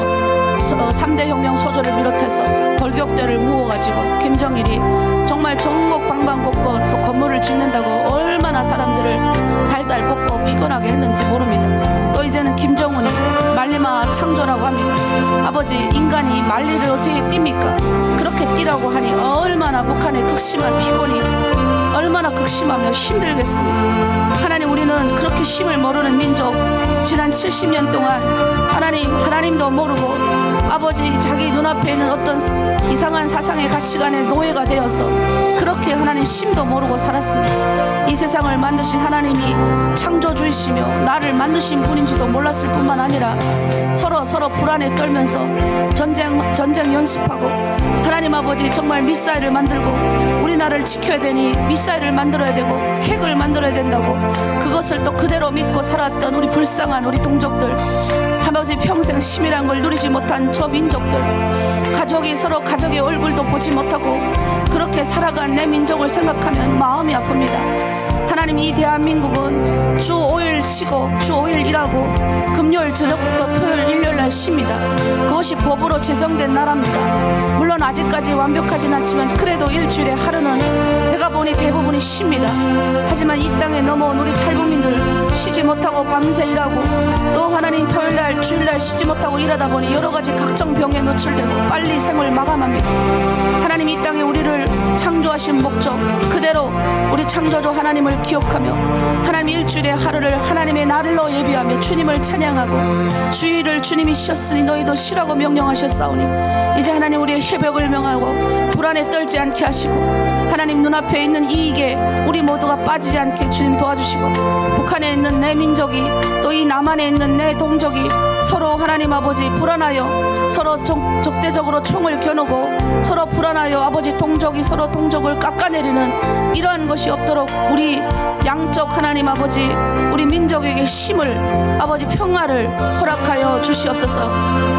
3대 혁명 소조를 비롯해서 돌격대를 모아가지고 김정일이 정말 전국 방방곡곡 또 건물을 짓는다고 얼마나 사람들을 달달 볶고 피곤하게 했는지 모릅니다. 또 이제는 김정은이 말리마 창조라고 합니다. 아버지 인간이 말리를 어떻게 띱니까? 그렇게 뛰라고 하니 얼마나 북한의 극심한 피곤이 얼마나 극심하며 힘들겠습니까? 하나님 우리는 그렇게 힘을 모르는 민족, 지난 70년 동안 하나님도 모르고 아버지 자기 눈앞에 있는 어떤 이상한 사상의 가치관의 노예가 되어서 그렇게 하나님 심도 모르고 살았습니다. 이 세상을 만드신 하나님이 창조주이시며 나를 만드신 분인지도 몰랐을 뿐만 아니라 서로 불안에 떨면서 전쟁 연습하고 하나님 아버지 정말 미사일을 만들고 우리나라를 지켜야 되니 미사일을 만들어야 되고 핵을 만들어야 된다고 그것을 또 그대로 믿고 살았던 우리 불쌍한 우리 동족들, 아버지 평생 심이란 걸 누리지 못한 저 민족들, 가족이 서로 가족의 얼굴도 보지 못하고 그렇게 살아간 내 민족을 생각하면 마음이 아픕니다. 하나님 이 대한민국은 주 5일 쉬고 주 5일 일하고 금요일 저녁부터 토요일 일요일날 쉽니다. 그것이 법으로 제정된 나라입니다. 물론 아직까지 완벽하진 않지만 그래도 일주일에 하루는 내가 보니 대부분이 쉽니다. 하지만 이 땅에 넘어온 우리 탈북민들 쉬지 못하고 밤새 일하고 또 하나님 토요일날 주일날 쉬지 못하고 일하다 보니 여러 가지 각종 병에 노출되고 빨리 생을 마감합니다. 하나님 이 땅에 우리를 창조하신 목적 그대로 우리 창조주 하나님을 기억하며 하나님 일주일에 하루를 하나님의 날로 예비하며 주님을 찬양하고 주일을 주님이 쉬었으니 너희도 쉬라고 명령하셨사오니 이제 하나님 우리의 새벽을 명하고 불안에 떨지 않게 하시고 하나님 눈앞에 있는 이익에 우리 모두가 빠지지 않게 주님 도와주시고 북한에 있는 내 민족이 또 이 남한에 있는 내 동족이 서로 하나님 아버지 불안하여 서로 적대적으로 총을 겨누고 서로 불안하여 아버지 동족이 서로 동족을 깎아내리는 이러한 것이 없도록 우리 양쪽 하나님 아버지 우리 민족에게 힘을 아버지 평화를 허락하여 주시옵소서.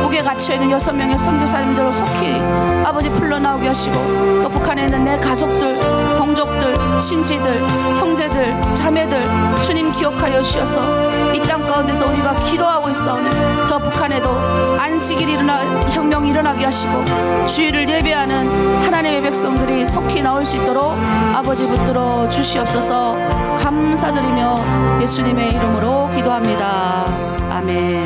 북에 갇혀있는 6명의 선교사님들을 속히 아버지 풀러나오게 하시고 또 북한에 있는 내 가족들 동족들 친지들 형제들 자매들 주님 기억하여 주셔서 이 땅 가운데서 우리가 기도하고 있사오니 저 북한에도 안식일이 혁명이 일어나게 하시고 주일을 예배하는 하나님 하나님의 백성들이 속히 나올 수 있도록 아버지 붙들어 주시옵소서. 감사드리며 예수님의 이름으로 기도합니다. 아멘.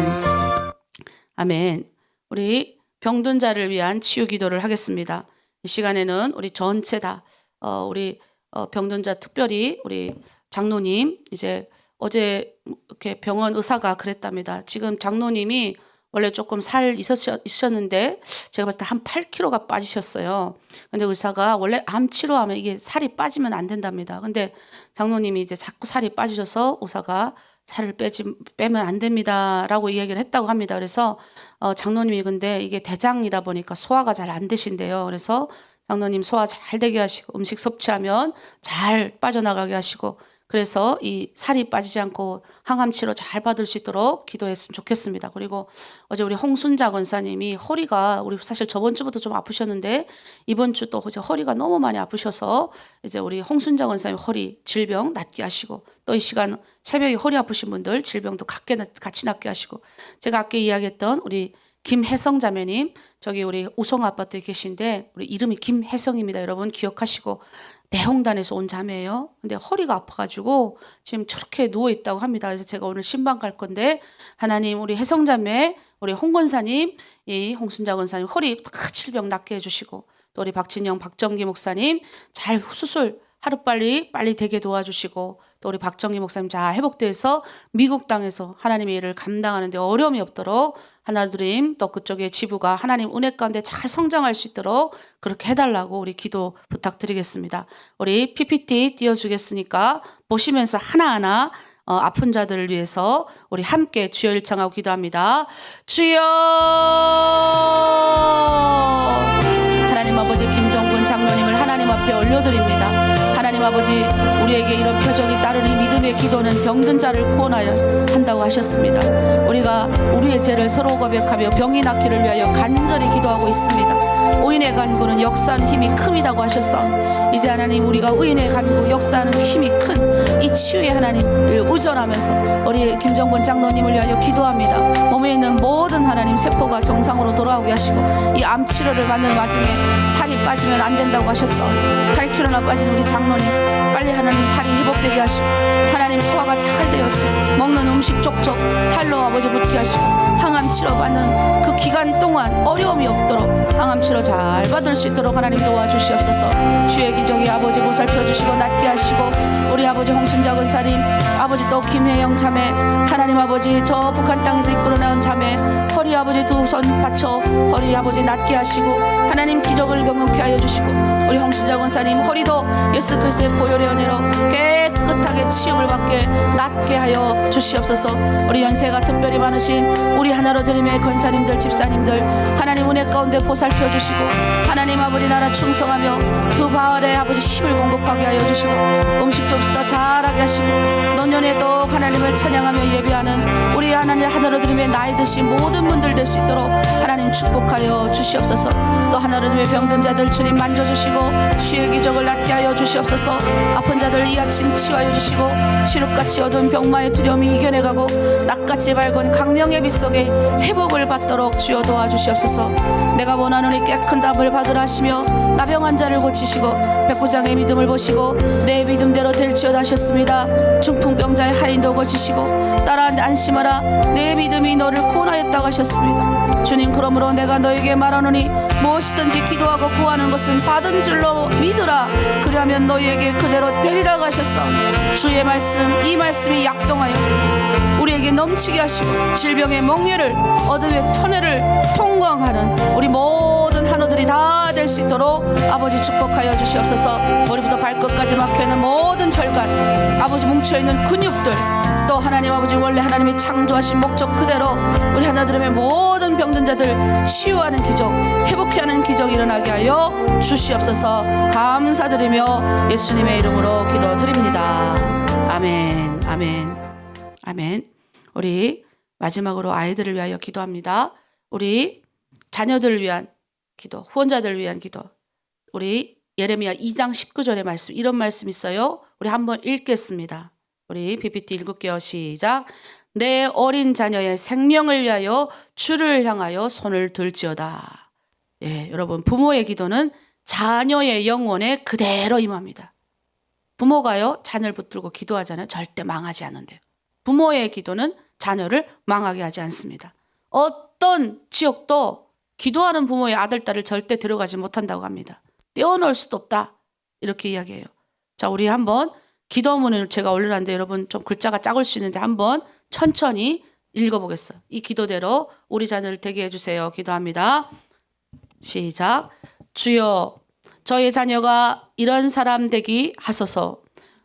아멘. 우리 병든 자를 위한 치유 기도를 하겠습니다. 이 시간에는 우리 전체 다 우리 병든 자, 특별히 우리 장로님, 이제 어제 이렇게 병원 의사가 그랬답니다. 지금 장로님이 원래 조금 살 있으셨는데 제가 봤을 때 한 8kg가 빠지셨어요. 근데 의사가 원래 암 치료하면 이게 살이 빠지면 안 된답니다. 근데 장로님이 이제 자꾸 살이 빠지셔서 의사가 살을 빼면 안 됩니다라고 이야기를 했다고 합니다. 그래서 장로님이 근데 이게 대장이다 보니까 소화가 잘 안 되신대요. 그래서 장로님 소화 잘 되게 하시고 음식 섭취하면 잘 빠져나가게 하시고, 그래서 이 살이 빠지지 않고 항암 치료 잘 받을 수 있도록 기도했으면 좋겠습니다. 그리고 어제 우리 홍순자 권사님이 허리가, 우리 사실 저번 주부터 좀 아프셨는데 이번 주 또 허리가 너무 많이 아프셔서 이제 우리 홍순자 권사님 허리 질병 낫게 하시고, 또 이 시간 새벽에 허리 아프신 분들 질병도 같이 낫게 하시고, 제가 아까 이야기했던 우리 김혜성 자매님, 저기 우리 우성 아파트에 계신데 우리 이름이 김혜성입니다. 여러분 기억하시고, 대홍단에서 온 자매예요. 근데 허리가 아파가지고 지금 저렇게 누워 있다고 합니다. 그래서 제가 오늘 신방 갈 건데, 하나님 우리 혜성 자매, 우리 홍 권사님, 이 홍순자 권사님 허리 다 질병 낫게 해주시고, 또 우리 박진영, 박정기 목사님 잘 수술 하루빨리 되게 도와주시고, 또 우리 박정기 목사님 잘 회복돼서 미국 땅에서 하나님의 일을 감당하는 데 어려움이 없도록 하나님, 또 그쪽의 지부가 하나님 은혜 가운데 잘 성장할 수 있도록 그렇게 해달라고 우리 기도 부탁드리겠습니다. 우리 PPT 띄워주겠으니까 보시면서 하나하나 아픈 자들을 위해서 우리 함께 주여 일창하고 기도합니다. 주여! 하나님 아버지 김정근 장로님을 하나님 앞에 올려드립니다. 하나님 아버지, 우리에게 이런 표적이 따르니 믿음의 기도는 병든 자를 구원하여 한다고 하셨습니다. 우리가 우리의 죄를 서로 고백하며 병이 낫기를 위하여 간절히 기도하고 있습니다. 의인의 간구는 역사하는 힘이 큼이라고 하셨사오니, 이제 하나님 우리가 의인의 간구, 역사하는 힘이 큰 이 치유의 하나님을 의존하면서 우리 김정근 장로님을 위하여 기도합니다. 몸에 있는 모든 하나님 세포가 정상으로 돌아오게 하시고, 이 암 치료를 받는 와중에 살이 빠지면 안 된다고 하셨사오니 8kg나 빠진 우리 장로님 빨리 하나님 살이 회복되게 하시고, 하나님 소화가 잘 되어서 먹는 음식 족족 살로 아버지 붙게 하시고, 항암 치료 받는 그 기간 동안 어려움이 없도록 항암 치료 잘 받을 수 있도록 하나님 도와주시옵소서. 주의 기적이 아버지 보살펴 주시고 낫게 하시고, 우리 아버지 홍순자 권사님, 아버지 또 김혜영 자매, 하나님 아버지 저 북한 땅에서 이끌어 나온 자매 허리 아버지 두 손 받쳐 허리 아버지 낫게 하시고, 하나님 기적을 경험케 하여 주시고, 우리 홍순자 권사님 허리도 예수 그리스도의 보혈의 은혜로 깨끗하게 치유를 받게 낫게 하여 주시옵소서. 우리 연세가 특별히 많으신 우리 하나로 드림의 권사님들, 집사님들 하나님 은혜 가운데 보살펴 주시고, 하나님 아버지 나라 충성하며 두 바알의 아버지 힘을 공급하게 하여 주시고, 음식 좀 더 잘하게 하시고, 노년에도 하나님을 찬양하며 예배하는 우리 하나님 하나로 드림의 나이 드신 모든 분들 될 수 있도록 하나님 축복하여 주시옵소서. 또 하나로 드림의 병든 자들 주님 만져주시고 치유의 기적을 낫게 하여 주시옵소서. 아픈 자들 이 아침 치유하여 주시고, 시륵같이 얻은 병마의 두려움이 이겨내가고 낮같이 밝은 강명의 빛 속에 회복을 받도록 주여 도와주시옵소서. 내가 원하는 이 깨끗한 답을 받으라 하시며 나병 환자를 고치시고 백부장의 믿음을 보시고 내 믿음대로 될지어다 하셨습니다. 중풍병자의 하인도 고치시고 따라 안심하라 내 믿음이 너를 구원하였다고 하셨습니다. 주님, 그러므로 내가 너에게 말하노니 무엇이든지 기도하고 구하는 것은 받은 줄로 믿으라. 그리하면 너희에게 그대로 되리라고 하셨사오니, 주의 말씀, 이 말씀이 약동하여 우리에게 넘치게 하시고 질병의 멍에를 어둠의 터널을 통과하는 우리 모든 한우들이 다 될 수 있도록 아버지 축복하여 주시옵소서. 머리부터 발끝까지 막혀있는 모든 혈관, 아버지 뭉쳐있는 근육들, 또 하나님 아버지 원래 하나님이 창조하신 목적 그대로 우리 하나들의 모든 병든 자들 치유하는 기적, 회복케 하는 기적 일어나게 하여 주시옵소서. 감사드리며 예수님의 이름으로 기도드립니다. 아멘, 아멘, 아멘. 우리 마지막으로 아이들을 위하여 기도합니다. 우리 자녀들을 위한 기도, 후원자들을 위한 기도. 우리 예레미야 2장 19절의 말씀, 이런 말씀 있어요. 우리 한번 읽겠습니다. 우리 PPT 읽을게요. 시작. 내 어린 자녀의 생명을 위하여 주를 향하여 손을 들지어다. 예, 여러분, 부모의 기도는 자녀의 영혼에 그대로 임합니다. 부모가요, 자녀를 붙들고 기도하잖아요. 절대 망하지 않는데요. 부모의 기도는 자녀를 망하게 하지 않습니다. 어떤 지옥도 기도하는 부모의 아들, 딸을 절대 데려가지 못한다고 합니다. 떼어놓을 수도 없다. 이렇게 이야기해요. 자, 우리 한번 기도문을 제가 올려놨는데 여러분 좀 글자가 작을 수 있는데 한번 천천히 읽어보겠어요. 이 기도대로 우리 자녀를 되게 해주세요. 기도합니다. 시작. 주여, 저의 자녀가 이런 사람 되기 하소서.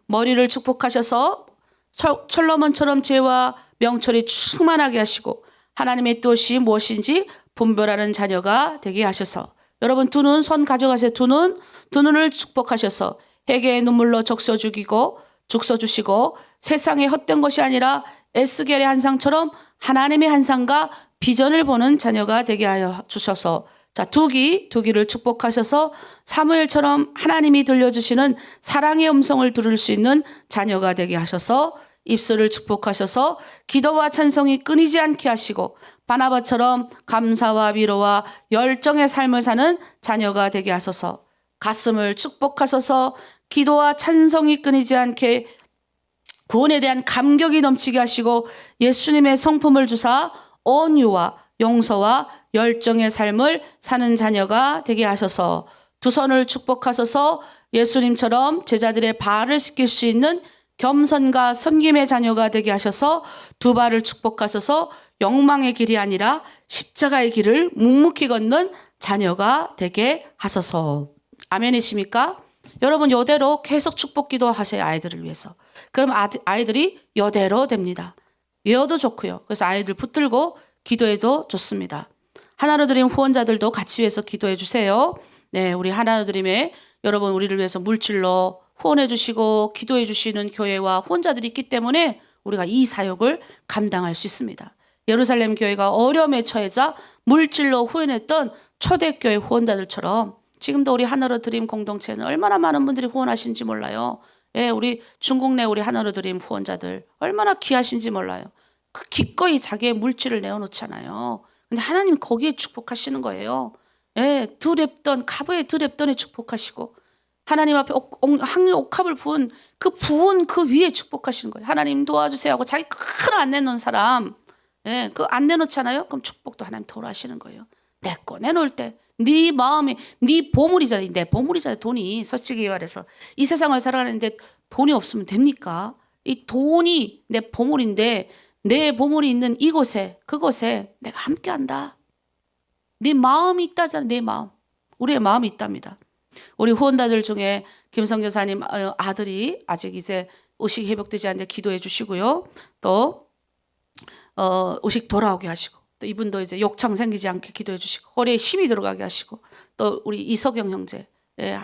머리를 축복하셔서 솔로몬처럼 죄와 명철이 충만하게 하시고 하나님의 뜻이 무엇인지 분별하는 자녀가 되게 하셔서. 여러분 두 눈, 손 가져가세요. 두 눈을 축복하셔서 회개의 눈물로 적셔 주시고 세상의 헛된 것이 아니라 에스겔의 한상처럼 하나님의 한상과 비전을 보는 자녀가 되게 하여 주셔서. 자, 두기를 축복하셔서 사무엘처럼 하나님이 들려주시는 사랑의 음성을 들을 수 있는 자녀가 되게 하셔서 입술을 축복하셔서 기도와 찬송이 끊이지 않게 하시고 바나바처럼 감사와 위로와 열정의 삶을 사는 자녀가 되게 하소서. 가슴을 축복하셔서 기도와 찬송이 끊이지 않게 구원에 대한 감격이 넘치게 하시고 예수님의 성품을 주사 온유와 용서와 열정의 삶을 사는 자녀가 되게 하셔서 두 손을 축복하셔서 예수님처럼 제자들의 발을 씻길 수 있는 겸손과 섬김의 자녀가 되게 하셔서 두 발을 축복하셔서 욕망의 길이 아니라 십자가의 길을 묵묵히 걷는 자녀가 되게 하소서. 아멘이십니까? 여러분 이대로 계속 축복 기도하세요. 아이들을 위해서. 그럼 아이들이 이대로 됩니다. 외워도 좋고요. 그래서 아이들 붙들고 기도해도 좋습니다. 하나로 드림 후원자들도 같이 위해서 기도해 주세요. 네, 우리 하나로 드림에 여러분 우리를 위해서 물질로 후원해 주시고 기도해 주시는 교회와 후원자들이 있기 때문에 우리가 이 사역을 감당할 수 있습니다. 예루살렘 교회가 어려움에 처해자 물질로 후원했던 초대교회 후원자들처럼 지금도 우리 하나로 드림 공동체는 얼마나 많은 분들이 후원하시는지 몰라요. 예, 우리 중국 내 우리 하나로 드림 후원자들 얼마나 귀하신지 몰라요. 그 기꺼이 자기의 물질을 내어놓잖아요. 근데 하나님 거기에 축복하시는 거예요. 예, 가부의 드랩돈에 축복하시고 하나님 앞에 항상 옥합을 부은 그 위에 축복하시는 거예요. 하나님 도와주세요 하고 자기 큰 안 내놓은 사람, 예, 그 안 내놓잖아요. 그럼 축복도 하나님 덜 하시는 거예요. 내 거 내놓을 때 네 마음이 네 보물이잖아요. 내 보물이잖아요. 돈이 솔직히 말해서 이 세상을 살아가는데 돈이 없으면 됩니까? 이 돈이 내 보물인데 내 보물이 있는 이곳에 그곳에 내가 함께한다. 네 마음이 있다잖아. 내 마음. 우리의 마음이 있답니다. 우리 후원자들 중에 김성교 사님 아들이 아직 이제 의식이 회복되지 않는데 기도해 주시고요. 또 의식 돌아오게 하시고 또 이분도 이제 욕창 생기지 않게 기도해 주시고 허리에 힘이 들어가게 하시고 또 우리 이석영 형제, 예,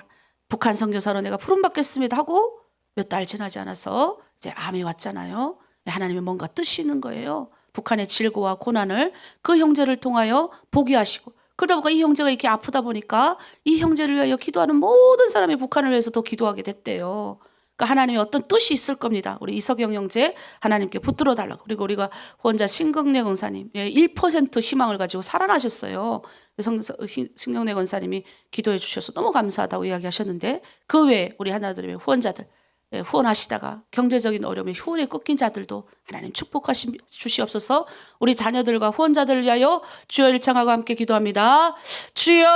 북한 선교사로 내가 부름받겠습니다 하고 몇 달 지나지 않아서 이제 암이 왔잖아요. 하나님의 뭔가 뜻이 있는 거예요. 북한의 질고와 고난을 그 형제를 통하여 보게 하시고 그러다 보니까 이 형제가 이렇게 아프다 보니까 이 형제를 위하여 기도하는 모든 사람이 북한을 위해서 더 기도하게 됐대요. 그러니까 하나님의 어떤 뜻이 있을 겁니다. 우리 이석영 형제 하나님께 붙들어 달라고. 그리고 우리가 후원자 신경래 권사님 1% 희망을 가지고 살아나셨어요. 신경래 권사님이 기도해 주셔서 너무 감사하다고 이야기하셨는데 그 외에 우리 하나들의 후원자들 후원하시다가 경제적인 어려움에 후원에 꺾인 자들도 하나님 주시옵소서. 우리 자녀들과 후원자들을 위하여 주여 일창하고 함께 기도합니다. 주여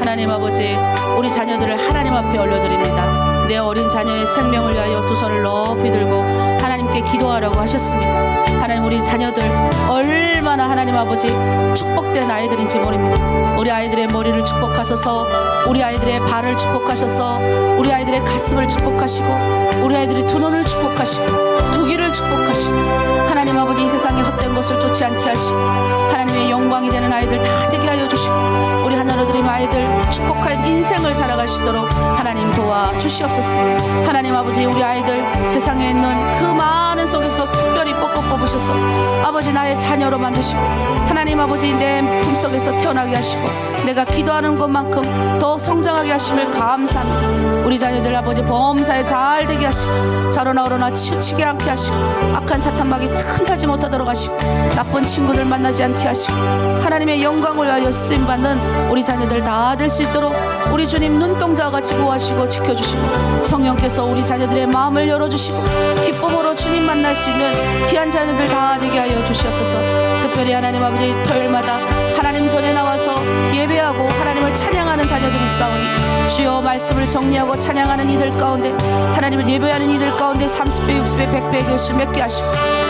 하나님 아버지 우리 자녀들을 하나님 앞에 올려드립니다. 내 어린 자녀의 생명을 위하여 두 손을 높이 들고 하나님께 기도하라고 하셨습니다. 하나님 우리 자녀들 얼마나 하나님 아버지 축복된 아이들인지 모릅니다. 우리 아이들의 머리를 축복하셔서 우리 아이들의 발을 축복하셔서 우리 아이들의 가슴을 축복하시고 우리 아이들의 두 눈을 축복하시고 두 귀를 축복하시고 하나님 아버지 이 세상에 헛된 것을 쫓지 않게 하시고 하나님의 영광이 되는 아이들 다 되게 하여 주시고 우리 하나로 드림 아이들 축복한 인생을 살아가시도록 하나님 도와주시옵소서. 하나님 아버지, 우리 아이들 세상에 있는 그 많은 속에서도 특별히 뽑으셔서 아버지 나의 자녀로 만드시고, 하나님 아버지 내 품속에서 태어나게 하시고 내가 기도하는 것만큼 더 성장하게 하심을 감사합니다. 우리 자녀들 아버지 범사에 잘 되게 하시고 자로나 어로나 치우치게 않게 하시고 악한 사탄막이 틈타지 못하도록 하시고 나쁜 친구들 만나지 않게 하시고 하나님의 영광을 위하여 쓰임받는 우리 자녀들 다 될 수 있도록 우리 주님 눈동자와 같이 보호하시고 지켜주시고, 성령께서 우리 자녀들의 마음을 열어주시고 기쁨으로 주님 만날 수 있는 귀한 자녀들 다 되게 하여 주시옵소서. 특별히 하나님 아버지 토요일마다 하나님 전에 나와서 예배하고 하나님을 찬양하는 자녀들이 있사오니 주여 말씀을 정리하고 찬양하는 이들 가운데, 하나님을 예배하는 이들 가운데 30배 60배 100배 교실 맺게 하시고,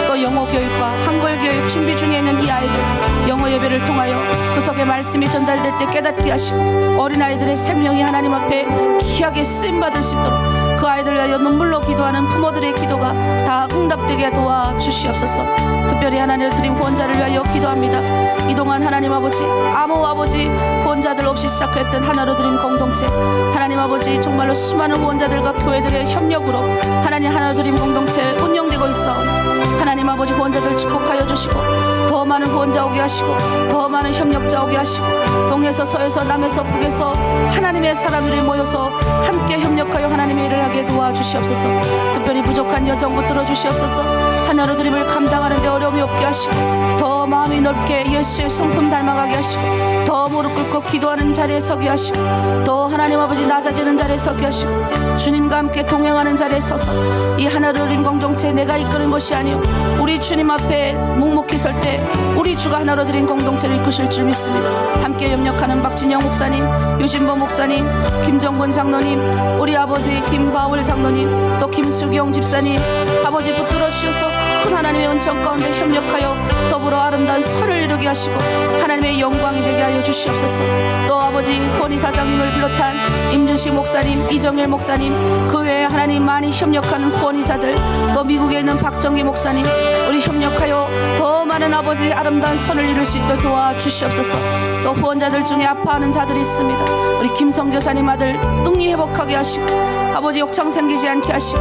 또 영어 교육과 한글 교육 준비 중에 있는 이 아이들 영어 예배를 통하여 그 속에 말씀이 전달될 때 깨닫게 하시고 어린아이들의 생명이 하나님 앞에 귀하게 쓰임받을 수 있도록 그 아이들 위하여 눈물로 기도하는 부모들의 기도가 다 응답되게 도와주시옵소서. 특별히 하나님을 드린 후원자를 위하여 기도합니다. 이동안 하나님 아버지 아무 아버지 후원자들 없이 시작했던 하나로 드린 공동체, 하나님 아버지 정말로 수많은 후원자들과 교회들의 협력으로 하나님 하나로 드린 공동체 운영되고 있사오니 하나님 아버지 후원자들 축복하여 주시고 더 많은 후원자 오게 하시고 더 많은 협력자 오게 하시고 동에서 서에서 남에서 북에서 하나님의 사람들이 모여서 함께 협력하여 하나님의 일을 하게 도와주시옵소서. 특별히 부족한 여정 붙들어 주시옵소서. 하나로 드림을 감당하는 데 어려움이 없게 하시고 더 마음이 넓게 예수의 성품 닮아가게 하시고 더 무릎 꿇고 기도하는 자리에 서게 하시고 더 하나님 아버지 낮아지는 자리에 서게 하시고 주님과 함께 동행하는 자리에 서서 이 하나로 드림 공동체 내가 이끄는 것이 아니요 우리 주님 앞에 묵묵히 설 때 우리 주가 하나로 드린 공동체를 이끄실 줄 믿습니다. 함께 협력하는 박진영 목사님, 유진보 목사님, 김정근 장로님, 우리 아버지 김바울 장로님, 또 김수경 집사님 아버지 붙들어 주셔서 큰 하나님의 은총 가운데 협력하여 더불어 아름다운 선을 이루게 하시고 하나님의 영광이 되게 하여 주시옵소서. 또 아버지 후원이 사장님을 비롯한 임준식 목사님, 이정일 목사님, 그 외에 하나님 많이 협력하는 후원이사들, 또 미국에 있는 박정기 목사님, 우리 협력하여 더 많은 아버지 아름다운 선을 이룰 수 있도록 도와주시옵소서. 또 후원자들 중에 아파하는 자들이 있습니다. 우리 김성교사님 아들 능히 회복하게 하시고 아버지 욕창 생기지 않게 하시고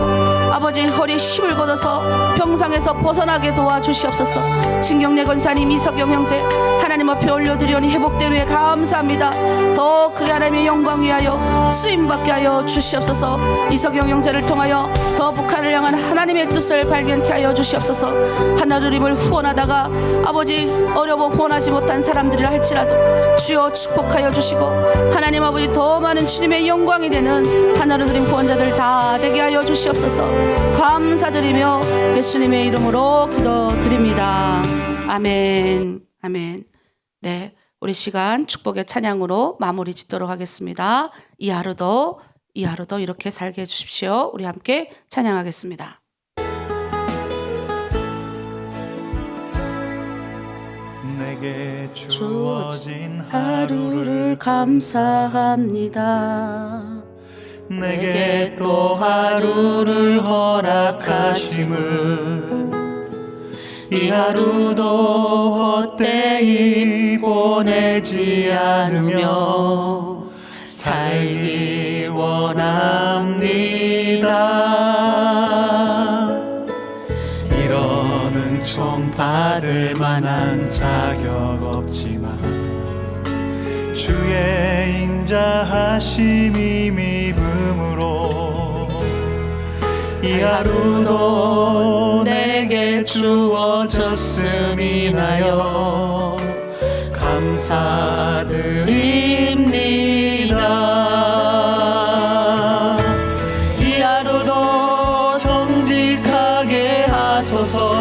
아버지 허리에 힘을 걷어서 병상에서 벗어나게 도와주시옵소서. 신경래 권사님, 이석영 형제 하나님 앞에 올려드리오니 회복된 후에 감사합니다. 더 그 하나님의 영광 위하여 쓰임받게 하여 주시옵소서. 이석영 형제를 통하여 더 북한을 향한 하나님의 뜻을 발견케 하여 주시옵소서. 하나님을 후원하다가 아버지 어려워 후원하지 못한 사람들이라 할지라도 주여 축복하여 주시고 하나님 아버지 더 많은 주님의 영광이 되는 하나로 드린 후원자들 다 되게 하여 주시옵소서. 감사드리며 예수님의 이름으로 기도드립니다. 아멘. 아멘. 네, 우리 시간 축복의 찬양으로 마무리 짓도록 하겠습니다. 이 하루도 이렇게 살게 해주십시오. 우리 함께 찬양하겠습니다. 내게 주어진 하루를 감사합니다. 내게 또 하루를 허락하심을 이 하루도 헛되이 보내지 않으며 살기 원합니다. 이런 은총 받을 만한 자격 없지만 주의 인자하심이 믿음으로 이 하루도 내게 주어졌음이나여 감사드립니다. 이 하루도 정직하게 하소서.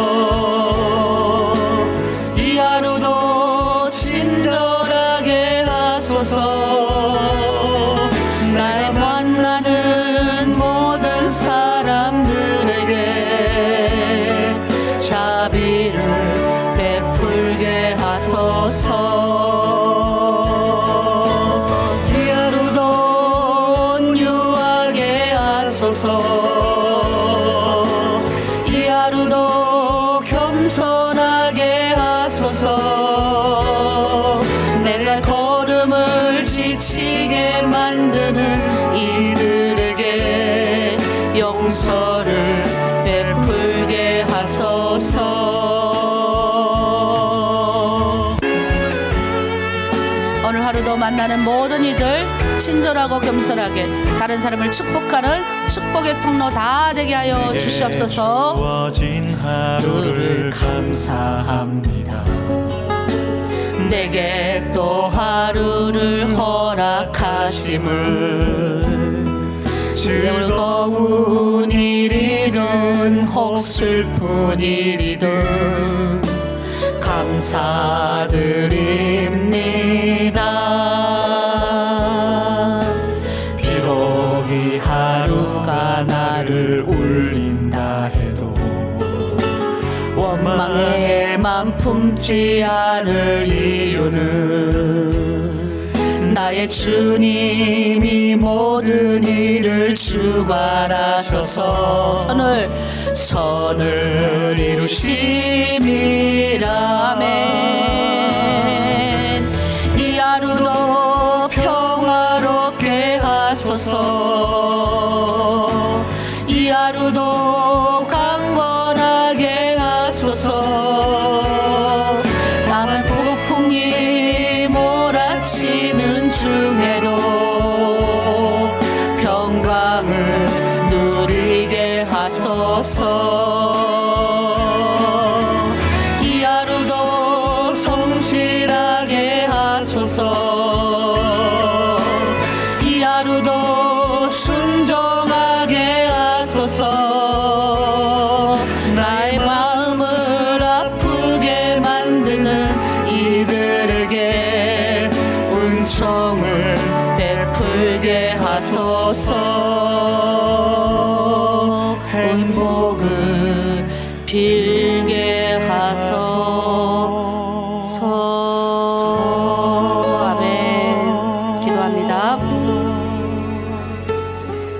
이 하루도 친절하게 하소서. 날 만나는 모든 사람들에게 자비를 베풀게 하소서. 이 하루도 온유하게 하소서. 이 하루도 겸손하게 하소서. 내가 걸음을 지치 넘치게 만드는 이들에게 용서를 베풀게 하소서. 오늘 하루도 만나는 모든 이들 친절하고 겸손하게 다른 사람을 축복하는 축복의 통로 다 되게 하여 주시옵소서. 주어진 하루를 감사합니다. 내게 또 하루를 허락하심을 즐거운 일이든 혹 슬픈 일이든 감사드립니다. 비록 이 하루가 나를 울린다 해도 원망의 맘 품지 않을 이유는 나의 주님이 모든 일을 주관하셔서 선을 이루심이라. 아멘. 이 하루도 평화롭게 하소서. 이 하루도 강건하게 하소서. 남은 폭풍이 몰아치는 중에도 평강을 누리게 하소서. 이 하루도 성실하게 하소서. 이 하루도 순종하게 하소서. 나의 마음을 아프게 만드는 이들에게 은총을 베풀게 하소서. 행복을 빌게 하소서. 아멘. 기도합니다.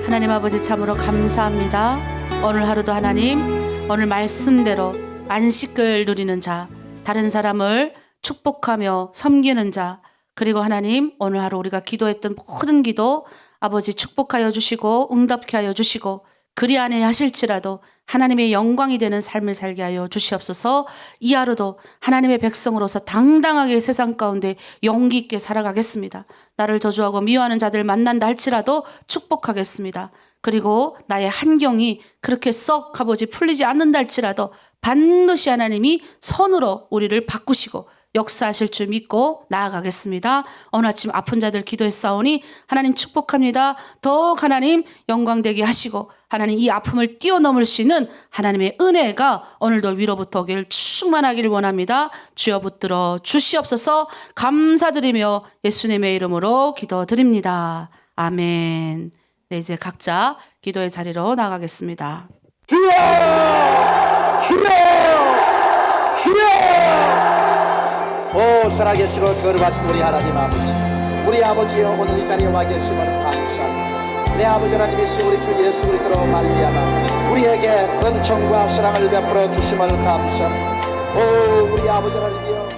하나님 아버지 참으로 감사합니다. 오늘 하루도 하나님 오늘 말씀대로 안식을 누리는 자, 다른 사람을 축복하며 섬기는 자, 그리고 하나님 오늘 하루 우리가 기도했던 모든 기도 아버지 축복하여 주시고 응답케 하여 주시고 그리 안에 하실지라도 하나님의 영광이 되는 삶을 살게 하여 주시옵소서. 이 하루도 하나님의 백성으로서 당당하게 세상 가운데 용기 있게 살아가겠습니다. 나를 저주하고 미워하는 자들 만난다 할지라도 축복하겠습니다. 그리고 나의 환경이 그렇게 썩 아버지 풀리지 않는다 할지라도 반드시 하나님이 선으로 우리를 바꾸시고 역사하실 줄 믿고 나아가겠습니다. 오늘 아침 아픈 자들 기도했사오니 하나님 축복합니다. 더욱 하나님 영광되게 하시고 하나님 이 아픔을 뛰어넘을 수 있는 하나님의 은혜가 오늘도 위로부터 오길 충만하기를 원합니다. 주여 붙들어 주시옵소서. 감사드리며 예수님의 이름으로 기도드립니다. 아멘. 네, 이제 각자 기도의 자리로 나가겠습니다. 주여! 주여! 주여! 오 살아계시고 거룩하신 우리 하나님 아버지, 우리 아버지여 오늘 이 자리에 와 계심을 감사합니다. 내 아버지 하나님이신 우리 주 예수 그리스도로 말미암아 우리에게 은총과 사랑을 베풀어 주심을 감사합니다. 오 우리 아버지 하나님이여